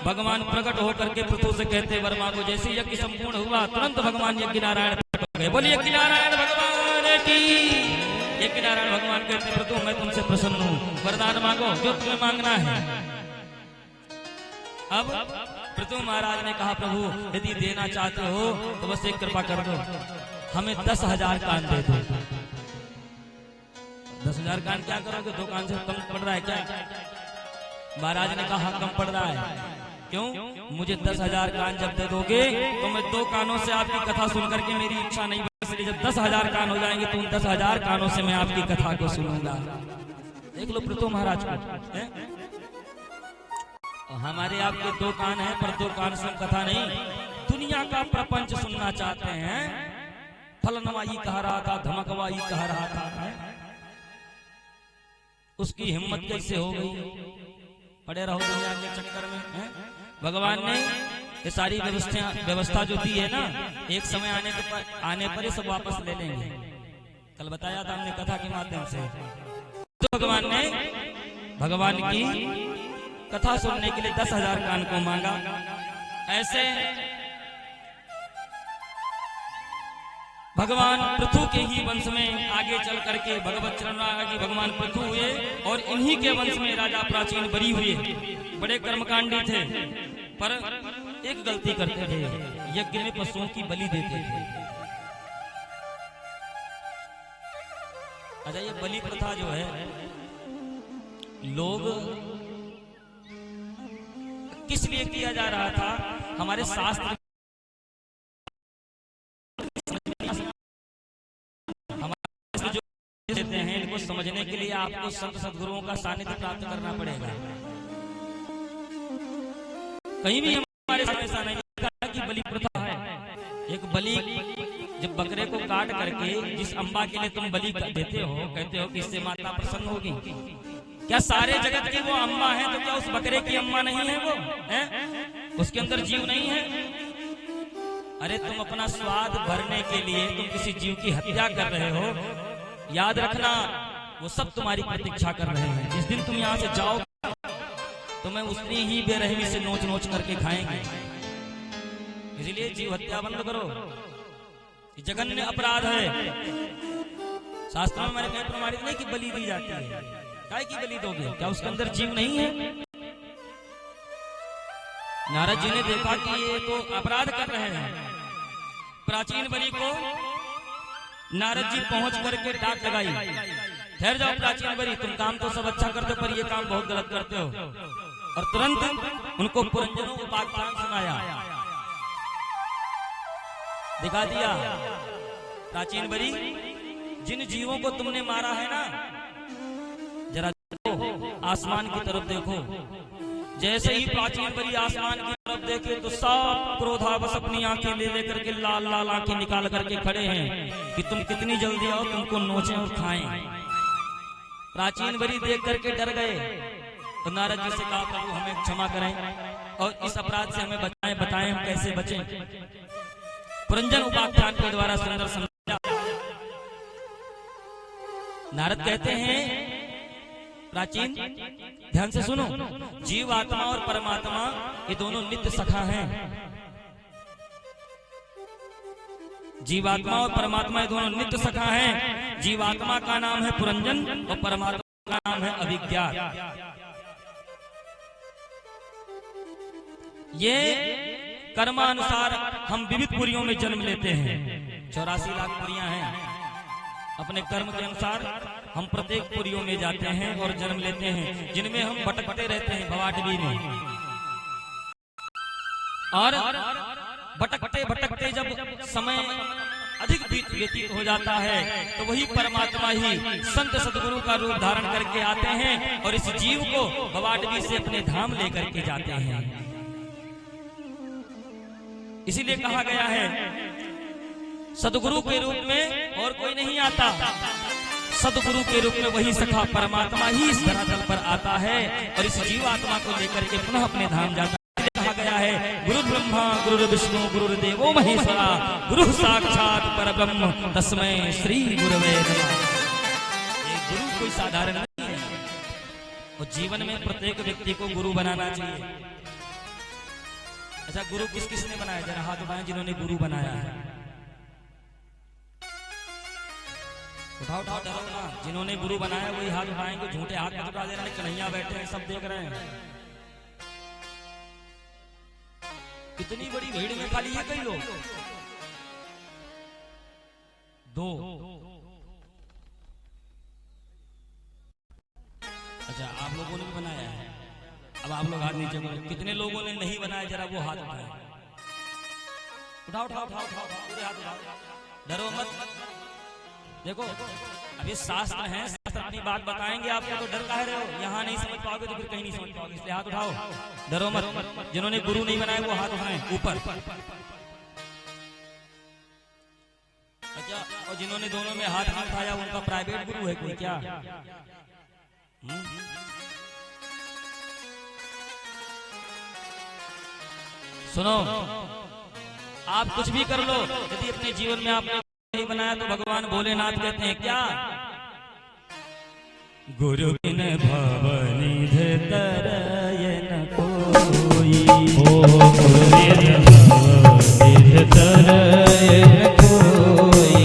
भगवान प्रकट होकर के पृथु से कहते वर मांगो। जैसे यज्ञ संपूर्ण हुआ तुरंत भगवान यज्ञ नारायण प्रकट हो गए। बोलिए यज्ञ नारायण भगवान की। यज्ञ नारायण भगवान कहते पृथु मैं तुमसे प्रसन्न हूँ, वरदान मांगो जो तुम्हें मांगना है। अब पृथु महाराज ने कहा प्रभु यदि देना चाहते हो तो बस एक कृपा कर दो, हमें 10,000 कान दे दो। 10,000 कान क्या करोगे, 2 कान से कम पड़ रहा है क्या? महाराज ने कहा कम पड़ रहा है, क्यों? मुझे 10,000 कान जब दे दोगे तो मैं 2 कानों से आपकी कथा सुन करके मेरी इच्छा नहीं, इसलिए जब 10,000 कान हो जाएंगे तो उन 10,000 कानों से मैं आपकी कथा को सुनूंगा। देख लो पृथु महाराज को, हमारे आपके 2 कान हैं पर 2 कान से कथा नहीं, दुनिया का प्रपंच सुनना चाहते हैं। फलनवाई कह रहा था, धमकवाई कह रहा था, उसकी हिम्मत कैसे हो गई? पड़े रहो दुनिया के चक्कर में है? भगवान ने ये सारी व्यवस्था जो दी है ना, एक समय आने पर सब वापस ले लेंगे। कल बताया था हमने कथा के माध्यम से। तो भगवान ने भगवान की कथा सुनने के लिए 10,000 कान को मांगा। ऐसे भगवान पृथु के ही वंश में आगे चल करके भगवत चरणागी भगवान पृथु हुए और इन्हीं के वंश में राजा प्राचीन बरी हुए। बड़े कर्मकांडी थे पर एक गलती करते थे, यज्ञ में पशुओं की बलि देते थे। अच्छा, ये बलि प्रथा जो है, लोग किस लिए किया जा रहा था? हमारे शास्त्र हमारे जो देते हैं, इनको समझने के लिए आपको संत सद्गुरुओं का सानिध्य प्राप्त करना पड़ेगा। कहीं भी हमारे सामने ऐसा नहीं लिखा कि बलि प्रथा है। एक बलि, जब बकरे को काट करके जिस अम्बा के लिए तुम बलि देते हो, कहते हो कि इससे माता प्रसन्न होगी, क्या सारे जगत की वो अम्मा है? तो क्या उस बकरे की अम्मा नहीं है वो है? उसके अंदर जीव नहीं है? अरे तुम अपना स्वाद भरने के लिए तुम किसी जीव की हत्या कर रहे हो, याद रखना वो सब तुम्हारी प्रतीक्षा कर रहे हैं। जिस दिन तुम यहाँ से जाओ तो मैं उतनी ही बेरहमी से नोच नोच करके खाएंगे। इसलिए जीव हत्या बंद करो, ये जघन्य अपराध है। शास्त्रों में मैंने कहीं प्रमाणित नहीं कि बलि दी जाती है। काय की बलि दोगे? क्या उसके अंदर जीव नहीं है? नारद जी ने देखा कि ये तो अपराध कर रहे हैं। प्राचीन बलि को नारद जी पहुंच करके डांट लगाई, ठहर जाओ प्राचीन बलि, तुम काम तो सब अच्छा करते हो पर ये काम बहुत गलत करते हो। और तुरंत उनको पुरंजनों उपाख्यान सुनाया, दिखा दिया। प्राचीन बलि, जिन जीवों को तुमने मारा है ना, जरा देखो, आसमान की तरफ देखो। जैसे ही प्राचीन बलि आसमान की तरफ देखे तो सब क्रोधावश अपनी आंखें ले लेकर के लाल लाल आंखें निकाल करके खड़े हैं कि तुम कितनी जल्दी आओ, तुमको नोचें और खाएं। प्राचीन बलि देख करके डर गए, तो नारद जी से कहा, प्रभु हमें क्षमा करें और इस अपराध से हमें बताएं हम कैसे बचें। पुरंजन उपाख्यान के द्वारा सुंदर समझा। नारद कहते हैं, प्राचीन ध्यान से सुनो, जीव आत्मा और परमात्मा ये दोनों नित्य सखा हैं। जीवात्मा और परमात्मा ये दोनों नित्य सखा हैं। जीवात्मा का नाम है पुरंजन और परमात्मा का नाम है अभिज्ञात। ये कर्मानुसार हम विविध पुरियों में जन्म लेते हैं। 84 लाख पुरियां हैं। अपने कर्म के अनुसार हम प्रत्येक पुरियों में जाते हैं और जन्म लेते हैं, जिनमें हम भटकते रहते हैं भवाटवी में। और भटकते भटकते जब समय अधिक व्यतीत हो जाता है तो वही परमात्मा ही संत सद्गुरु का रूप धारण करके आते हैं और इस जीव को भवाटवी से अपने धाम लेकर के जाते हैं। इसीलिए कहा गया है, सद्गुरु के रूप में और कोई नहीं आता, सद्गुरु के रूप में वही सखा परमात्मा ही इस धरातल पर आता है और इस जीवात्मा को लेकर के पुनः अपने धाम जाता है। कहा गया है, गुरु ब्रह्मा गुरु विष्णु गुरु देवो महेश्वरा गुरु साक्षात परब्रह्म तस्मै श्री गुरवे नमः। ये गुरु कोई साधारण नहीं है और जीवन में प्रत्येक व्यक्ति को गुरु बनाना चाहिए। अच्छा, गुरु किस किस ने बनाया? जरा हाथ उठाएं जिन्होंने गुरु बनाया है। उठाओ उठाओ, डरो ना। जिन्होंने गुरु बनाया वही हाथ उठाएंगे, झूठे हाथ मत उठा देना, कन्हैया बैठे हैं सब देख रहे हैं। कितनी बड़ी भीड़ में खाली है कई लोग, दो। अच्छा, आप लोगों ने भी बनाया है। अब आप लोग हाथ नीचे करो। कितने लोगों ने नहीं बनाया? जरा वो हाथ उठाए। उठाओ उठाओ उठाओ उठाओ, पूरे हाथ उठाओ, डरो मत। देखो, अभी शास्त्र हैं, शास्त्र अपनी बात बताएंगे आपको, तो डर काहे रहे हो? यहाँ नहीं समझ पाओगे तो फिर कहीं नहीं समझ पाओगे, इसलिए हाथ उठाओ, डरो मत। जिन्होंने गुरु नहीं बनाया वो हाथ उठाएं ऊपर। अच्छा, और जिन्होंने दोनों में हाथ नहीं उठाया उनका प्राइवेट गुरु है कोई क्या? सुनो, आप कुछ भी कर लो, यदि अपने जीवन में आपने नहीं बनाया तो भगवान भोलेनाथ कहते हैं क्या? गुरु बिन भवनिधि तरयन कोई, ओ गुरु बिन भवनिधि तरयन कोई,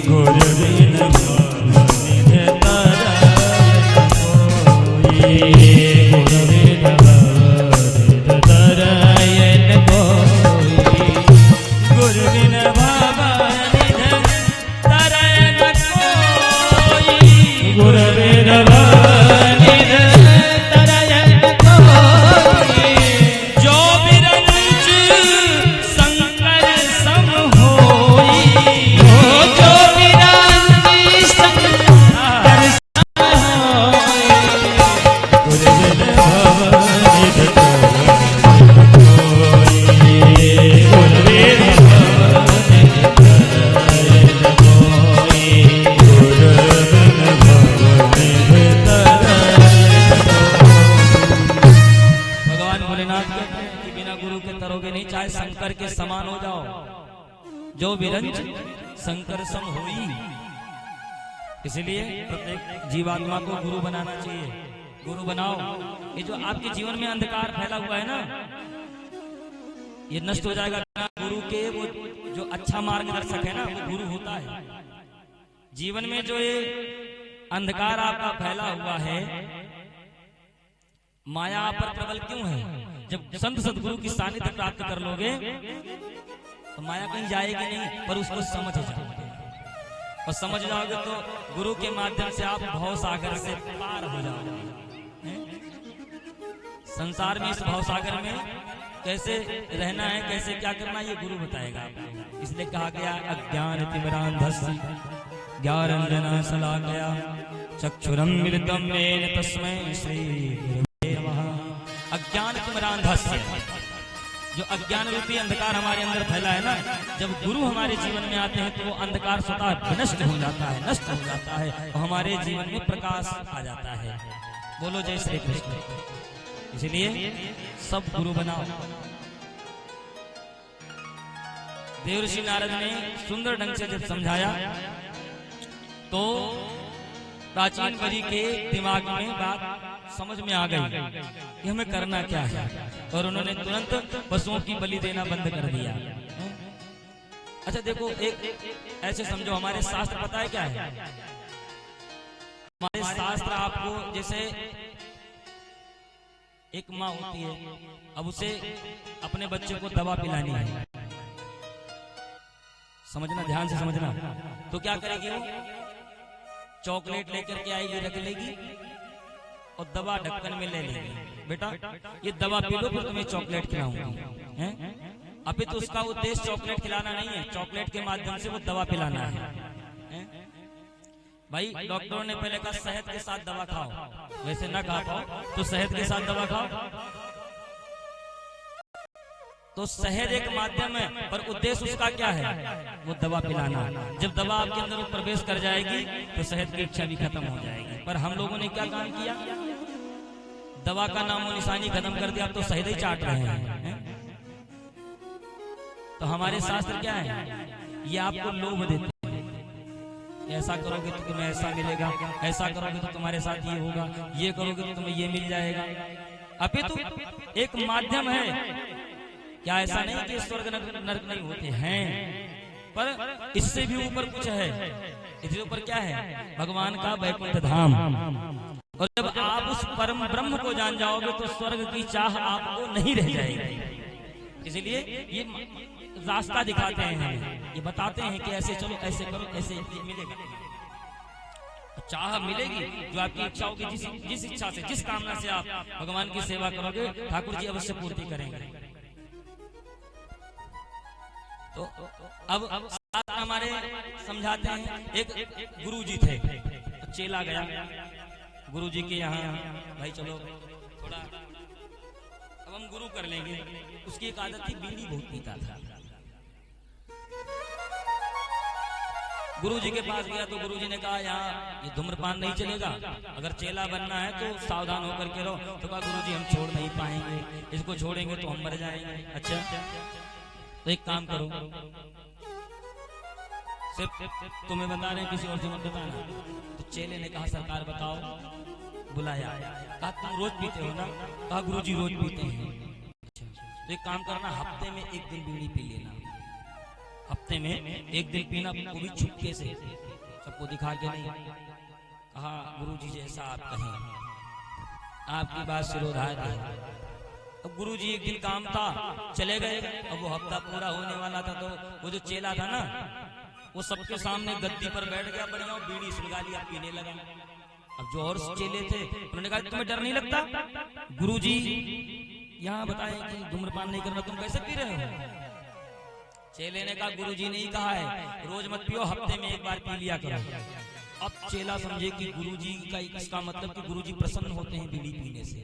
गुरु बिन भवनिधि तरयन कोई, गुरु बिन भवनिधि तरयन कोई, गुरु बिन भवनिधि तरयन कोई। जो विरंज शंकर सम होई। इसलिए प्रत्येक जीवात्मा को गुरु बनाना चाहिए। गुरु बनाओ। ये जो आपके जीवन में अंधकार फैला हुआ है ना, ये नष्ट हो जाएगा। गुरु के वो जो अच्छा मार्गदर्शक है ना, वो गुरु होता है। जीवन में जो ये अंधकार आपका फैला हुआ है, माया आप पर प्रबल क्यों है? जब संत सदगुरु की सानिध्य प्राप्त कर लोगे तो माया कहीं जाएगी नहीं, पर उसको समझ जाओगे। और समझ जाओगे तो गुरु के माध्यम से आप भव सागर से पार हो जाओगे। संसार में, इस भव सागर में कैसे रहना है, कैसे क्या करना है, ये गुरु बताएगा आपको। इसलिए कहा गया अज्ञान तिमिरांधस्य ज्ञानंजना शलाकया चक्षुरुन्मीलितं येन तस्मै श्री गुरवे नमः। अज्ञान तिमिरांधस्य, जो अज्ञान रूपी अंधकार हमारे अंदर फैला है ना, जब गुरु हमारे जीवन में आते हैं तो वो अंधकार स्वतः विनष्ट हो जाता है, नष्ट हो जाता है और हमारे जीवन में प्रकाश आ जाता है। बोलो जय श्री कृष्ण। इसलिए सब गुरु बनाओ। देवर्षि नारद ने सुंदर ढंग से जब समझाया तो प्राचीन बलि के दिमाग में बात समझ में आ गई कि हमें करना क्या है, और उन्होंने तुरंत पशुओं की बलि देना बंद कर दिया। अच्छा देखो, एक ऐसे समझो, हमारे शास्त्र पता है क्या है? हमारे शास्त्र आपको, जैसे एक माँ होती है, अब उसे अपने बच्चे को दवा पिलानी है, समझना, ध्यान से समझना। तो क्या करेगी वो? चॉकलेट लेकर के आएगी, रख लेगी और दवा ढक्कन में ले लेगी। बेटा ये दवा पी लो, फिर तुम्हें चॉकलेट खिलाऊंगी। अभी तो उसका उद्देश्य चॉकलेट खिलाना नहीं है, चॉकलेट के माध्यम से वो दवा पिलाना है। भाई डॉक्टरों ने पहले कहा शहद के साथ दवा खाओ, वैसे ना खा पाओ तो शहद के साथ दवा खाओ। तो शहद एक माध्यम है, पर उद्देश्य उसका क्या है? वो दवा पिलाना। जब दवा आपके अंदर वो प्रवेश कर जाएगी तो शहद की इच्छा भी खत्म हो जाएगी। पर हम लोगों ने क्या काम किया? दवा का नामो निशानी खत्म कर दिया, अब तो शहद ही चाट रहे हैं। तो हमारे शास्त्र क्या है? ये आपको लोभ देते हैं। ऐसा करोगे तो तुम्हें ऐसा मिलेगा, ऐसा करोगे तो तुम्हारे साथ ये होगा, ये करोगे तो तुम्हें ये मिल जाएगा। अभी तो एक माध्यम है। क्या ऐसा नहीं कि स्वर्ग नरक नहीं होते हैं, पर इससे भी ऊपर कुछ है। इसके ऊपर क्या है? भगवान का वैकुंठ धाम। और जब आप उस परम ब्रह्म को जान जाओगे तो स्वर्ग की चाह आपको नहीं रह जाएगी। इसलिए ये रास्ता दिखाते हैं हमें, ये बताते हैं कि ऐसे चलो, ऐसे करो, ऐसे मिलेगा, चाह मिलेगी। जो आपकी इच्छा होगी, जिस इच्छा से, जिस कामना से आप भगवान की सेवा करोगे, ठाकुर जी अवश्य पूर्ति करेंगे। तो अब हमारे समझाते हैं, एक गुरु जी थे, तो चेला गया गुरु जी के यहाँ, भाई चलो थोड़ा अब हम गुरु कर लेंगे। उसकी एक आदत थी, बीड़ी बहुत पीता था। गुरु जी के पास गया तो गुरु जी ने कहा यहाँ ये धूम्रपान नहीं चलेगा, अगर चेला बनना है तो सावधान होकर के रहो। तो कहा गुरु जी हम छोड़ नहीं पाएंगे, इसको छोड़ेंगे तो हम मर जाएंगे। अच्छा तो एक काम करो, सिर्फ तुम्हें बता रहे हैं, किसी और से मत बताना। तो चेले ने कहा सरकार बताओ। बुलाया, कहा तुम रोज पीते हो ना? कहा गुरु जी रोज पीते हैं। तो एक काम करना, हफ्ते में एक दिन बीड़ी पी लेना, हफ्ते में एक दिन पीना, वो भी छुपके से, सबको दिखा के नहीं। कहा गुरु जी जैसा आप कहें, आपकी बात सिरोधार्य है। अब गुरु जी एक दिन काम था, चले गए। अब वो हफ्ता पूरा होने वाला था, तो वो जो चेला था ना, वो सबके सामने गद्दी पर बैठ गया, बढ़िया बीड़ी सुलगा लिया, पीने लगा। अब जो और चेले थे उन्होंने कहा तुम्हें डर नहीं लगता? गुरु जी यहाँ बताएं कि धूम्रपान नहीं करना, तुम कैसे पी रहे हो? चेले ने कहा गुरु जी ने ही कहा है रोज मत पियो, हफ्ते में एक बार पी लिया करो। अब चेला समझे कि गुरु जी का इसका मतलब कि गुरु जी प्रसन्न होते हैं बीड़ी पीने से।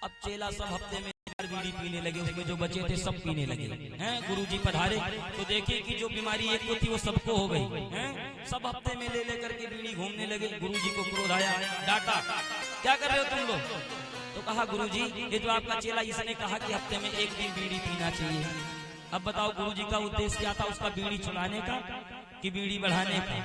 अब चेला सब हफ्ते में बीड़ी पीने लगे, उसमें जो बचे थे सब पीने लगे हैं। गुरु जी पधारे तो देखे कि जो बीमारी एक को थी वो सबको हो गई हैं। सब हफ्ते में ले लेकर के बीड़ी घूमने लगे। गुरु जी को क्रोध आया, डांटा, क्या कर रहे हो तुम लोग? तो कहा गुरु जी ये जो आपका चेला इसने कहा कि हफ्ते में एक दिन बीड़ी पीना चाहिए, अब बताओ गुरु जी का उद्देश्य क्या था, उसका बीड़ी छुड़ाने का कि बीड़ी बढ़ाने का?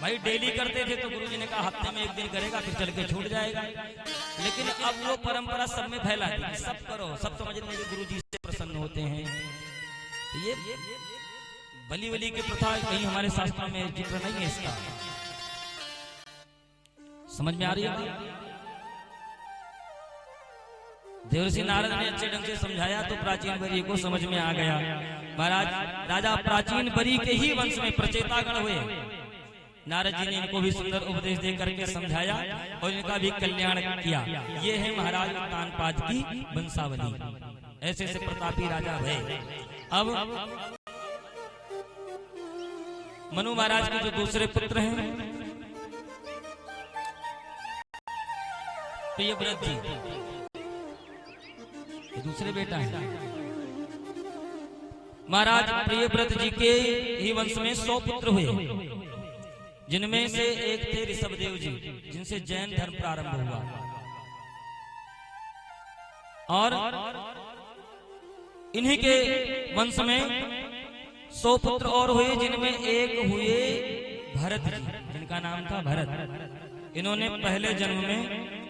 भाई डेली करते थे तो गुरु जी ने कहा हफ्ते में एक दिन करेगा फिर चल के छूट जाएगा। लेकिन अब वो परंपरा सब में फैला दी, सब करो, सब समझ रहे हैं गुरु जी से प्रसन्न होते हैं। तो ये बलि वली की प्रथा कहीं हमारे शास्त्रों में जिक्र नहीं है इसका। समझ में आ रही है? देवर्षि नारद ने अच्छे ढंग से समझाया तो प्राचीन बरी को समझ में आ गया। महाराज राजा प्राचीन बरी के ही वंश में प्रचेतागण हुए। नारद जी ने इनको भी सुंदर उपदेश दे करके समझाया और इनका भी कल्याण किया। ये है महाराज उत्तानपाद की वंशावली। ऐसे ऐसे प्रतापी राजा हुए। अब मनु महाराज के जो दूसरे पुत्र हैं प्रियव्रत जी, ये दूसरे बेटा है। महाराज प्रियव्रत जी के ही वंश में 100 पुत्र हुए, जिनमें से एक थे ऋषभदेव जी, जिनसे जैन धर्म प्रारंभ हुआ। और इन्हीं के वंश में 100 पुत्र और हुए, जिनमें एक हुए भरत जी, जिनका नाम था भरत। इन्होंने पहले जन्म में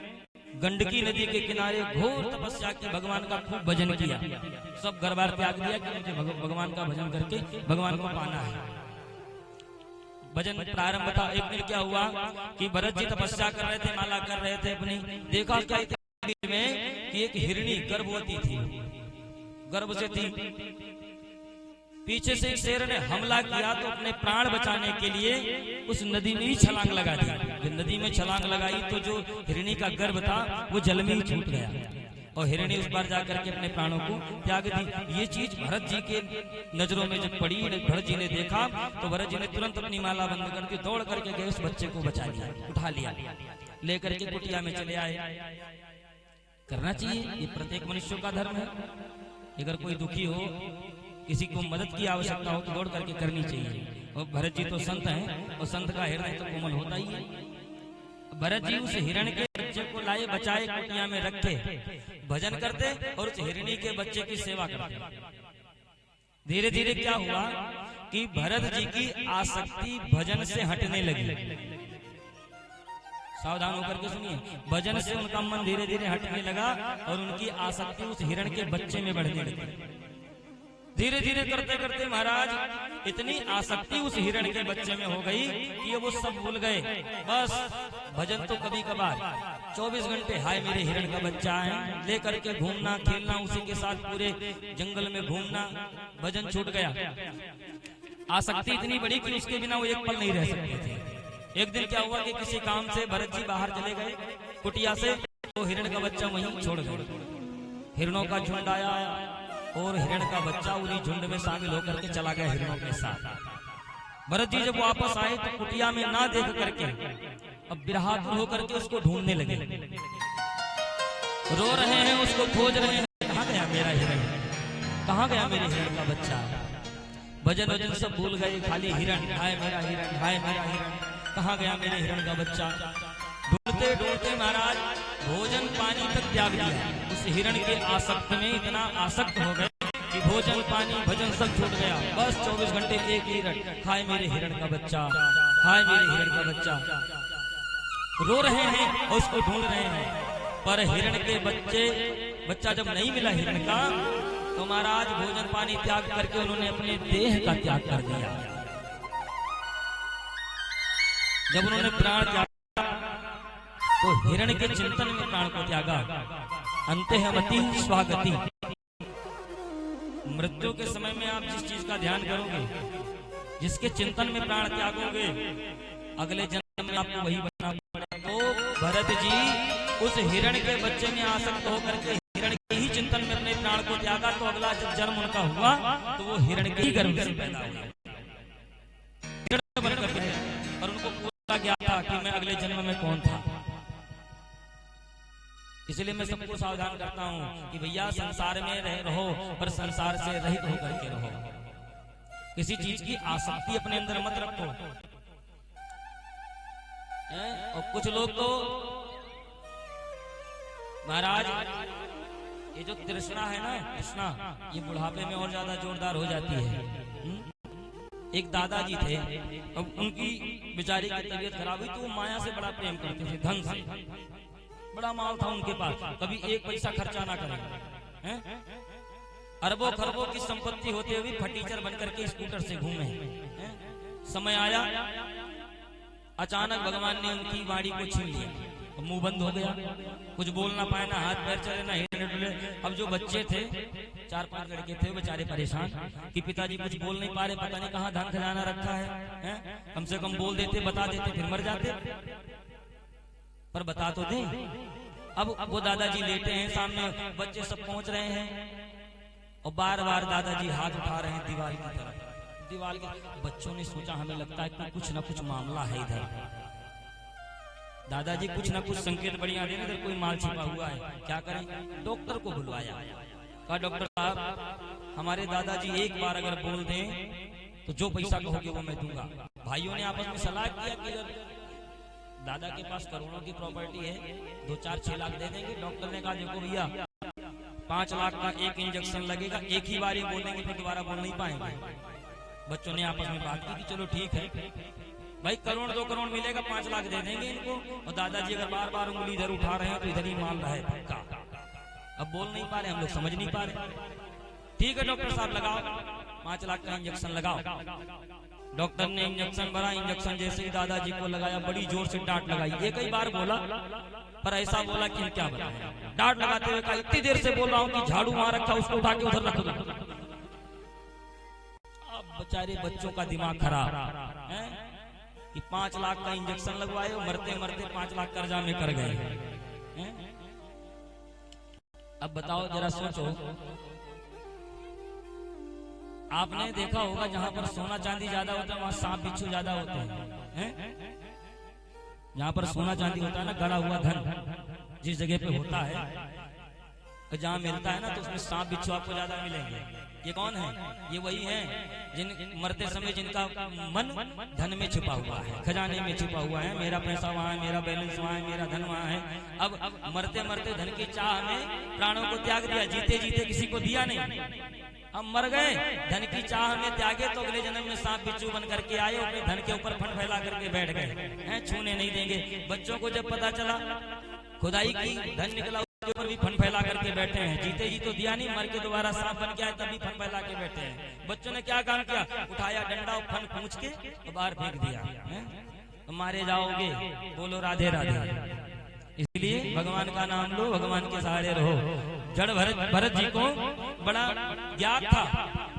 गंडकी नदी के किनारे घोर तपस्या की, भगवान का खूब भजन किया। सब घर बार त्याग दिया कि मुझे भगवान का भजन करके भगवान को पाना है। भजन प्रारंभ था। एक दिन क्या हुआ कि भरत जी तपस्या कर रहे थे, माला कर रहे थे अपनी। देखा क्या में कि एक हिरणी गर्भवती थी, गर्भ से थी। पीछे से शेर ने हमला किया तो अपने प्राण बचाने के लिए उस नदी में ही छलांग लगा दी। जब नदी में छलांग लगाई तो जो हिरणी का गर्भ था वो जल में ही छूट गया और हिरणी उस बार जाकर के अपने प्राणों को त्याग दी। ये चीज भरत जी के नजरों में जब पड़ी, भरत जी ने देखा तो भरत जी ने तुरंत अपनी माला बंद कर दी, दौड़ करके गए उस बच्चे को बचा लिया, उठा लिया, लेकर के कुटिया में चले आए। करना चाहिए, ये प्रत्येक मनुष्य का धर्म है। अगर कोई दुखी हो, किसी को मदद की आवश्यकता हो तो दौड़ करके करनी चाहिए। और भरत जी तो संत हैं और संत का हृदय तो कोमल होता ही है। भरत जी उस हिरण के बच्चे को लाए, बचाए, कुटिया में रखे, भजन करते और उस हिरणी के बच्चे की सेवा करते। धीरे धीरे क्या हुआ कि भरत जी की आसक्ति भजन से हटने लगी। सावधान होकर के सुनिए, भजन से उनका मन धीरे धीरे हटने लगा और उनकी आसक्ति उस हिरण के बच्चे में बढ़ने लगी। धीरे धीरे करते करते महाराज इतनी आसक्ति उस हिरण के बच्चे में हो गई कि वो सब भूल गए। बस भजन तो कभी कभार, 24 घंटे हाय मेरे हिरण का बच्चा है लेकर के घूमना, खेलना, उसी के साथ पूरे जंगल में घूमना, भजन छूट गया। आसक्ति इतनी बड़ी कि उसके बिना वो एक पल नहीं रह सकते थे। एक दिन क्या हुआ कि किसी काम से भरत जी बाहर चले गए कुटिया से, तो हिरण का बच्चा वहीं छोड़ गए। हिरणों का झुंड आया और हिरण का बच्चा उन्हीं झुंड में शामिल होकर के चला गया हिरणों के साथ। भरत जी जब वापस आए तो कुटिया में ना देख करके अब बिरहातुर होकर के उसको ढूंढने लगे, रो रहे हैं, उसको खोज रहे हैं, कहाँ गया मेरा हिरण, कहाँ गया मेरे हिरण का बच्चा। भजन वजन सब भूल गए, खाली हिरण, हाय मेरा हिरण, हाय मेरा हिरण, कहाँ गया मेरे हिरण का बच्चा। ढूंढते ढूंढते महाराज भोजन पानी तक त्याग दिया। उस हिरण के आसक्त में इतना आसक्त हो गए कि भोजन पानी भजन सब छूट गया। बस 24 घंटे एक ही हिरण, हाय मेरे हिरण का बच्चा, हाय मेरे हिरण का बच्चा। रो रहे हैं और उसको ढूंढ रहे हैं, पर हिरण के बच्चा जब नहीं मिला हिरण का, तो महाराज भोजन पानी त्याग करके उन्होंने अपने देह का त्याग कर दिया। जब उन्होंने प्राण त्याग तो हिरण के चिंतन में प्राण को त्यागा। अंतेहमति स्वागति। मृत्यु के समय में आप जिस चीज का ध्यान करोगे, जिसके चिंतन में प्राण त्यागोगे, अगले जन्म में आपको वही बनना पड़ेगा। तो भरत जी उस हिरण के बच्चे में आसक्त होकर के हिरण के ही चिंतन में अपने प्राण को त्यागा। तो अगला जब जन्म उनका हुआ तो वो हिरण के ही गर्भ से पैदा हुआ, और उनको पूरा ज्ञान था कि मैं अगले जन्म में कौन था। इसलिए मैं सबको सावधान करता हूँ कि भैया संसार में रहो, पर संसार से रहित होकर के रहो। किसी चीज की आसक्ति अपने अंदर मत रखो। और कुछ लोग तो महाराज ये जो तृष्णा है ना, तृष्णा, ये बुढ़ापे में और ज्यादा जोरदार हो जाती है। एक दादाजी थे, अब उनकी बेचारी की तबीयत खराब हुई तो वो माया से बड़ा प्रेम करते थे, धन से बड़ा माल था उनके पास, कभी एक पैसा खर्चा ना करें, अरबों खरबों की संपत्ति होते हुए फटीचर बनकर के स्कूटर से घूमे। समय आया, अचानक भगवान ने उनकी वाणी को छीन लिया, मुंह बंद हो गया, कुछ बोल ना पाए, ना हाथ पैर चले, ना हिलने डुले। अब जो बच्चे थे, 4-5 लड़के थे, बेचारे परेशान कि पिताजी कुछ बोल नहीं पा रहे, पता नहीं कहाँ धन खजाना रखा है, कम से कम बोल देते, बता देते, फिर मर जाते, पर बता तो दे। अब वो दादाजी लेटे हैं, सामने बच्चे सब पहुंच रहे हैं और बार बार दादाजी हाथ उठा रहे हैं दीवार की तरफ, दीवार के। बच्चों ने सोचा हमें लगता है कि कुछ ना कुछ मामला है इधर, दादाजी कुछ ना कुछ संकेत बढ़िया देना, इधर कोई माल छिपा हुआ है, क्या करें। डॉक्टर को बुलवाया, कहा डॉक्टर साहब हमारे दादाजी एक बार अगर बोल दें तो जो पैसा कहोगे वो मैं दूंगा। भाइयों ने आपस में सलाह किया कि अगर दादा के पास करोड़ों की प्रॉपर्टी है, 2-4-6 लाख दे देंगे। डॉक्टर ने कहा देखो भैया 5 लाख का एक इंजेक्शन लगेगा, एक ही बार ही बोलेंगे, फिर दोबारा बोल नहीं पाएंगे। बच्चों ने आपस में बात की कि चलो ठीक है भाई, 1-2 करोड़ मिलेगा, 5 लाख दे देंगे इनको, और दादाजी अगर बार बार उंगली इधर उठा रहे हैं तो इधर ही माल रहा है पक्का। अब बोल नहीं पा रहे, हम लोग समझ नहीं पा रहे। ठीक है डॉक्टर साहब लगाओ, 5 लाख का इंजेक्शन लगाओ। डॉक्टर ने इंजेक्शन भरा, इंजेक्शन जैसे ही दादाजी को लगाया बड़ी जोर से डांट लगाई। एक ही बार बोला पर ऐसा बोला कि क्या बताएं। डांट लगाते हुए कहा इतनी देर से बोल रहा हूँ कि झाड़ू वहां रखा, उसको उठा के उधर रख दो। अब बेचारे बच्चों का दिमाग खराब है कि 5 लाख का इंजेक्शन लगवाए, मरते मरते 5 लाख कर्जा में कर गए। अब बताओ जरा सोचो, आपने देखा होगा जहां पर सोना चांदी ज्यादा होता है वहां सांप बिच्छू ज्यादा होते हैं। जहां पर सोना चांदी होता है ना, गड़ा हुआ धन जिस जगह पे होता है, जहां मिलता है ना, तो उसमें सांप बिच्छू आपको ज्यादा मिलेंगे। ये कौन है? ये वही हैं जिन मरते समय जिनका मन धन में छिपा हुआ है, खजाने में छिपा हुआ है। मेरा पैसा वहाँ है, मेरा बैलेंस वहाँ है, मेरा धन वहाँ है। अब मरते मरते धन की चाह में प्राणों को त्याग दिया, जीते जीते किसी को दिया नहीं। हम मर गए, धन की चाह में त्यागे तो अगले जन्म में सांप बिच्छू बन करके आए, अपने धन के ऊपर फन फैला करके बैठ गए हैं, छूने नहीं देंगे। बच्चों को जब पता चला खुदाई की, धन निकला, उसके ऊपर भी फन फैला करके बैठे हैं। जीते जी तो दिया नहीं, मर के दोबारा सांप बन के आए तब भी फन फैला के बैठे हैं। बच्चों ने क्या काम किया? उठाया डंडा और फन पूछ के तो बाहर फेंक दिया। तो मारे जाओगे, बोलो राधे राधे। इसलिए भगवान का नाम लो, भगवान के सहारे रहो। जड़ भरत जी को बड़ा ज्ञात था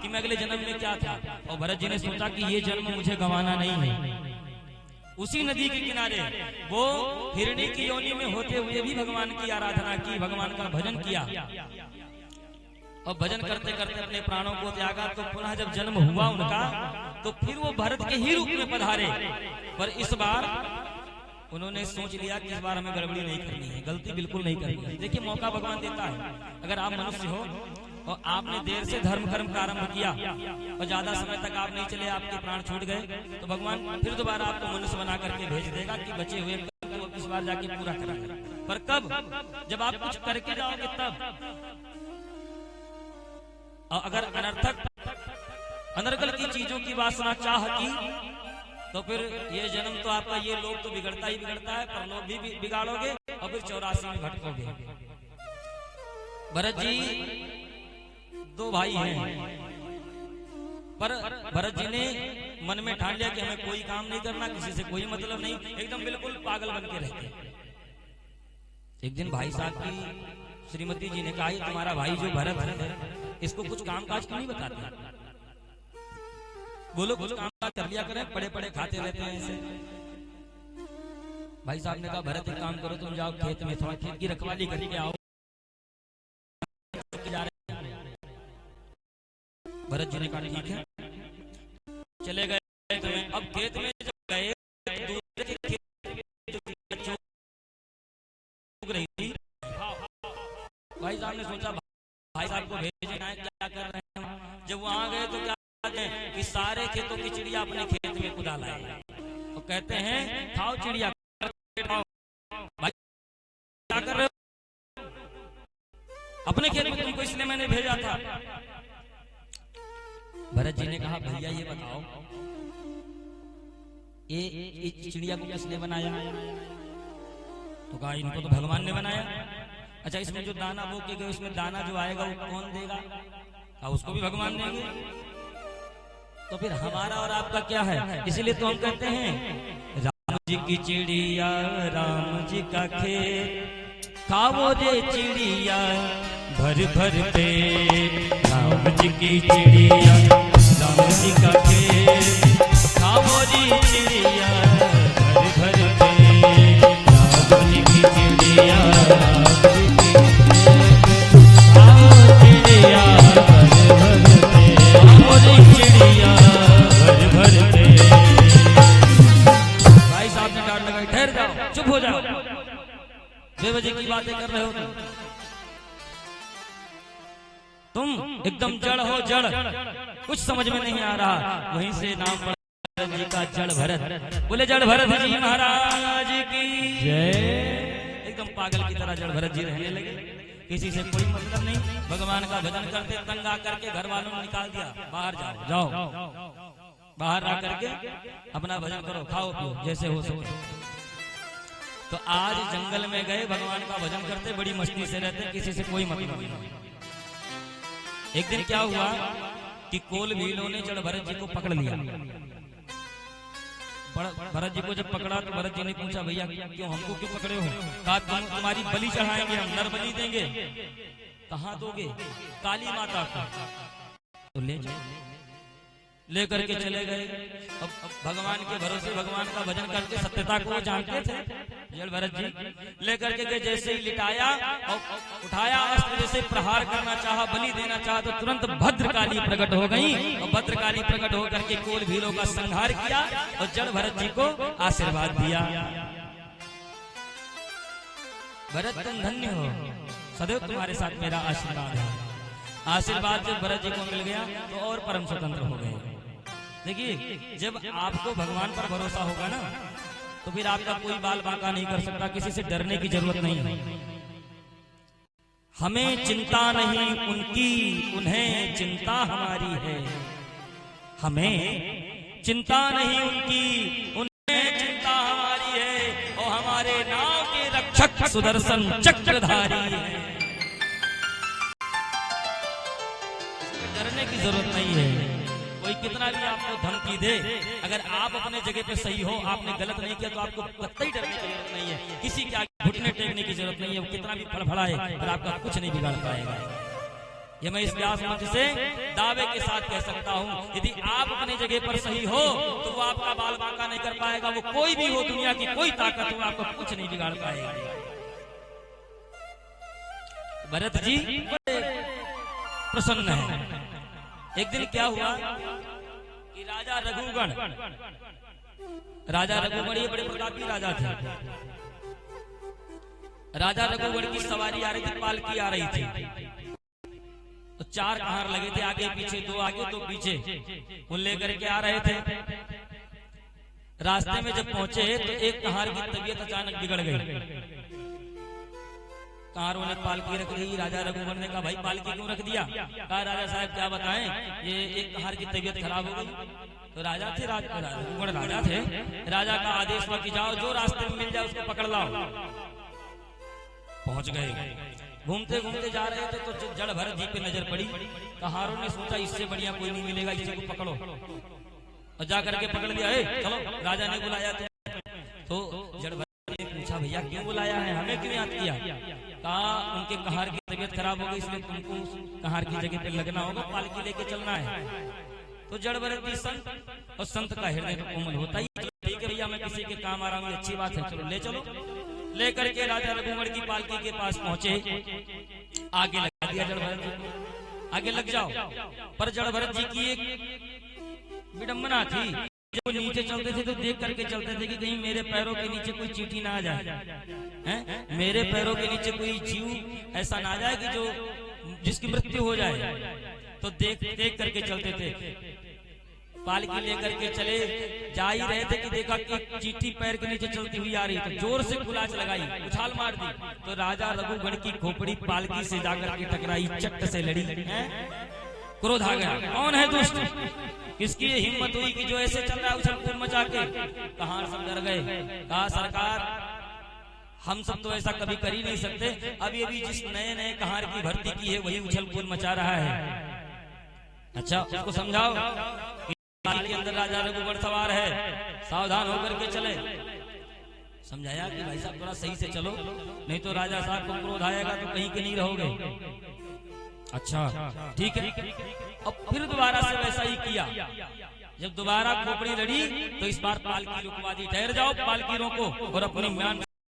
कि मैं अगले जन्म में क्या था, और भरत जी ने सोचा कि ये जन्म मुझे गंवाना नहीं है। उसी नदी के किनारे वो हिरणी की योनि में होते हुए भी भगवान की आराधना की, भगवान का भजन किया, और भजन करते करते अपने प्राणों को त्यागा। तो पुनः जब जन्म हुआ उनका, तो फिर वो भरत के ही रूप में पधारे। पर इस बार उन्होंने सोच लिया कि इस बार हमें गड़बड़ी नहीं करनी है, गलती बिल्कुल नहीं करनी है। देखिए मौका भगवान देता है। अगर आप मनुष्य हो और आपने देर से धर्म कर्म प्रारंभ किया और ज्यादा समय तक आप नहीं चले, आपके प्राण छूट गए, तो भगवान फिर दोबारा आपको मनुष्य बना करके भेज देगा कि बचे हुए को इस बार जाके पूरा करा। पर कब? जब आप कुछ करके जाओगे तब। और अगर अनर्थक अनर्गल की चीजों की वासना चाह की, तो फिर ये जन्म तो आपका, ये लोग तो बिगड़ता ही बिगड़ता है, पर लोग भी बिगाड़ोगे और फिर 84 में भटकोगे। भरत जी 2 भाई हैं, पर भरत जी ने मन में ठान लिया कि हमें कोई काम नहीं करना, किसी से कोई मतलब नहीं, एकदम बिल्कुल पागल बन के रहते। एक दिन भाई साहब की श्रीमती जी ने कहा तुम्हारा भाई जो भरत है, इसको कुछ काम काज क्यों नहीं बताते? बोलो कुछ काम काज कर लिया करें, पड़े पड़े खाते रहते हैं ऐसे। भाई साहब ने कहा भरत एक काम करो, तुम जाओ खेत में, थोड़ा खेत की रखवाली करके आओ। भरत जी ने कहा ठीक है, चले गए खेत में। अब खेत में जब गए, दूसरे के खेत चुग रही थी। भाई साहब ने सोचा भाई साहब को भेजना है, क्या कर रहे हैं। जब वहां गए तो क्या कि सारे खेतों की चिड़िया अपने खेत में कुदा लाए और कहते हैं खाओ चिड़िया, खाओ। भाई क्या कर रहे हो? अपने खेत मैंने भेजा था। भरत जी ने कहा भैया ये बताओ ये चिड़िया को किसने बनाया? तो कहा इनको तो भगवान ने बनाया। अच्छा इसमें जो दाना बो के गए उसमें दाना जो आएगा वो कौन देगा? कहा उसको भी भगवान देंगे। तो फिर हमारा और आपका क्या है? इसीलिए तो हम कहते हैं राम जी की चिड़िया राम जी का खेत, खाओ रे चिड़िया भर भर पेट। राम जी की चिड़िया राम जी का खेत, खाओ रे चिड़िया भर भर पेट। राम जी की चिड़िया राम जी की खेत, खाओ चिड़िया भर भर पेट। खाओ रे चिड़िया भर भर पेट। भाई साहब ने डांट लगाई, ठहर जाओ, चुप हो जाओ, बेवजह की बातें कर रहे हो तुम एकदम जड़ हो, जड़ कुछ समझ में नहीं आ रहा। वहीं से नाम पड़ा जी का जड़ भरत। बोले जड़ भरत जी महाराज की जय। एकदम पागल की तरह जड़ भरत जी रहने लगे, किसी से कोई मतलब नहीं। भगवान का भजन करते तंग आकर के घर वालों ने निकाल दिया, बाहर जाओ जाओ, बाहर आ करके अपना भजन करो, खाओ पियो जैसे हो सके। तो आज जंगल में गए, भगवान का भजन करते, बड़ी मस्ती से रहते, किसी से कोई मतलब नहीं। एक दिन क्या हुआ कि कोल भीलों ने जड़ भरत जी को पकड़ लिया। भरत जी को जब पकड़ा तो भरत जी ने पूछा भैया क्यों हमको क्यों पकड़े हो? कहा तुम्हारी बलि चढ़ाएंगे, हम नर बलि देंगे। कहाँ दोगे? काली माता को। तो लेकर के चले गए। अब भगवान के भरोसे भगवान का भजन करके सत्यता को जानते थे जड़ भरत जी। लेकर के गए, जैसे ही लिटाया और उठाया अस्त्र, जैसे प्रहार करना चाहा, बलि देना चाहा, तो तुरंत भद्रकाली प्रकट हो गई। और भद्रकाली प्रकट होकर के कोल भीलों का संहार किया और जड़ भरत जी को आशीर्वाद दिया। भरत तुम धन्य हो, सदैव तुम्हारे साथ मेरा आशीर्वाद है। आशीर्वाद जब भरत जी को मिल गया तो और परम स्वतंत्र हो गए। देखिए जब आपको भगवान पर भरोसा होगा ना तो फिर आपका कोई बाल बांका नहीं कर सकता, किसी से डरने की जरूरत नहीं। हमें चिंता नहीं उनकी, उन्हें चिंता हमारी है। हमें चिंता नहीं उनकी, उन्हें चिंता हमारी है। और हमारे नाव के रक्षक सुदर्शन चक्रधारी है। डरने की जरूरत नहीं है। कोई कितना भी आपको धमकी दे, अगर आप अपने जगह पे सही हो, आपने गलत नहीं किया, तो आपको कतई डरने की जरूरत नहीं है। किसी के आगे घुटने टेकने की जरूरत नहीं है। वो कितना भी फड़फड़ाए पर आपका कुछ नहीं बिगाड़ पाएगा। ये मैं इस व्यास मंच से दावे के साथ कह सकता हूँ, यदि आप अपने जगह पर सही हो तो वो आपका बाल बांका नहीं कर पाएगा। वो कोई भी हो, दुनिया की कोई ताकत हो, आपको कुछ नहीं बिगाड़ पाएगा। भरत जी प्रसन्न है। एक दिन क्या हुआ कि राजा रघुगण ये बड़े प्रतापी राजा थे। राजा रघुगण की सवारी आ रही थी, पालकी आ रही थी। तो 4 कहार लगे थे, आगे पीछे, 2 आगे 2 पीछे, वो लेकर के आ रहे थे। रास्ते में जब पहुंचे तो एक कहार की तबीयत अचानक बिगड़ गई। कहारों ने पालकी रख दी। राजा रघुगण ने कहा भाई पालकी क्यों रख दिया? कहा राजा साहब क्या बताएं, ये एक कहार की तबीयत खराब हो गई। तो राजा थे, रघुगण राजा थे। राजा का आदेश हुआ कि जाओ, जो रास्ते में मिल जाए उसको पकड़ लाओ। पहुंच गए। घूमते घूमते जा रहे थे तो जड़ भरत जी पे नजर पड़ी। कहारों ने सोचा इससे बढ़िया कोई नहीं मिलेगा, इसी को पकड़ो। और जाकर के पकड़ लिया। चलो राजा ने बुलाया तो जड़ भरत ने पूछा भैया क्यों बुलाया है, हमें क्यों याद किया? कहा उनके कहार की तबीयत खराब हो गई, इसलिए तुमको कहार की जगह पे लगना होगा, पालकी लेके चलना है। तो जड़ भरत जी संत, और संत का हृदय तो कोमल होता ही। ठीक है भैया मैं किसी के काम आ रहा हूँ, अच्छी बात है, चलो ले चलो। लेकर के राजा रघुगण की पालकी के पास पहुंचे, आगे लगा दिया जड़ भरत जी को, आगे लग जाओ। पर जड़ भरत जी की एक विडंबना थी, जब नीचे चलते थे तो देख करके चलते थे कि कहीं मेरे पैरों के नीचे कोई चींटी ना आ जाए, हैं? मेरे पैरों के नीचे कोई जीव ऐसा ना आ जाए कि जिसकी मृत्यु हो जाए। तो देख करके चलते थे। पालकी लेकर के चले जा ही रहे थे कि देखा कि चींटी पैर के नीचे चलती हुई आ रही, तो जोर से गुलाच लगाई, उछाल मार दी, तो राजा रघुगण की खोपड़ी पालकी से जाकर के टकराई, चट से लड़ी। क्रोध आ गया, कौन है दुष्ट, किसकी ये हिम्मत हुई कि जो ऐसे चल रहा है उछल कूद मचा के। कहार सब डर गए, कहा सरकार हम सब तो ऐसा कभी कर ही नहीं सकते, अभी अभी जिस नए नए कहार की भर्ती की है वही उछल कूद मचा रहा है। अच्छा उसको समझाओ कि के अंदर राजा रघुगण सवार है, सावधान होकर के चले। समझाया कि भाई साहब थोड़ा सही से चलो, नहीं तो राजा साहब को क्रोध आएगा तो कहीं के नहीं रहोगे। अच्छा ठीक है, अब फिर दोबारा से वैसा ही किया। जब दोबारा खोपड़ी लड़ी तो इस बार पालकी रुकवा दी, ठहर जाओ, पालकी रोको और अपनी मान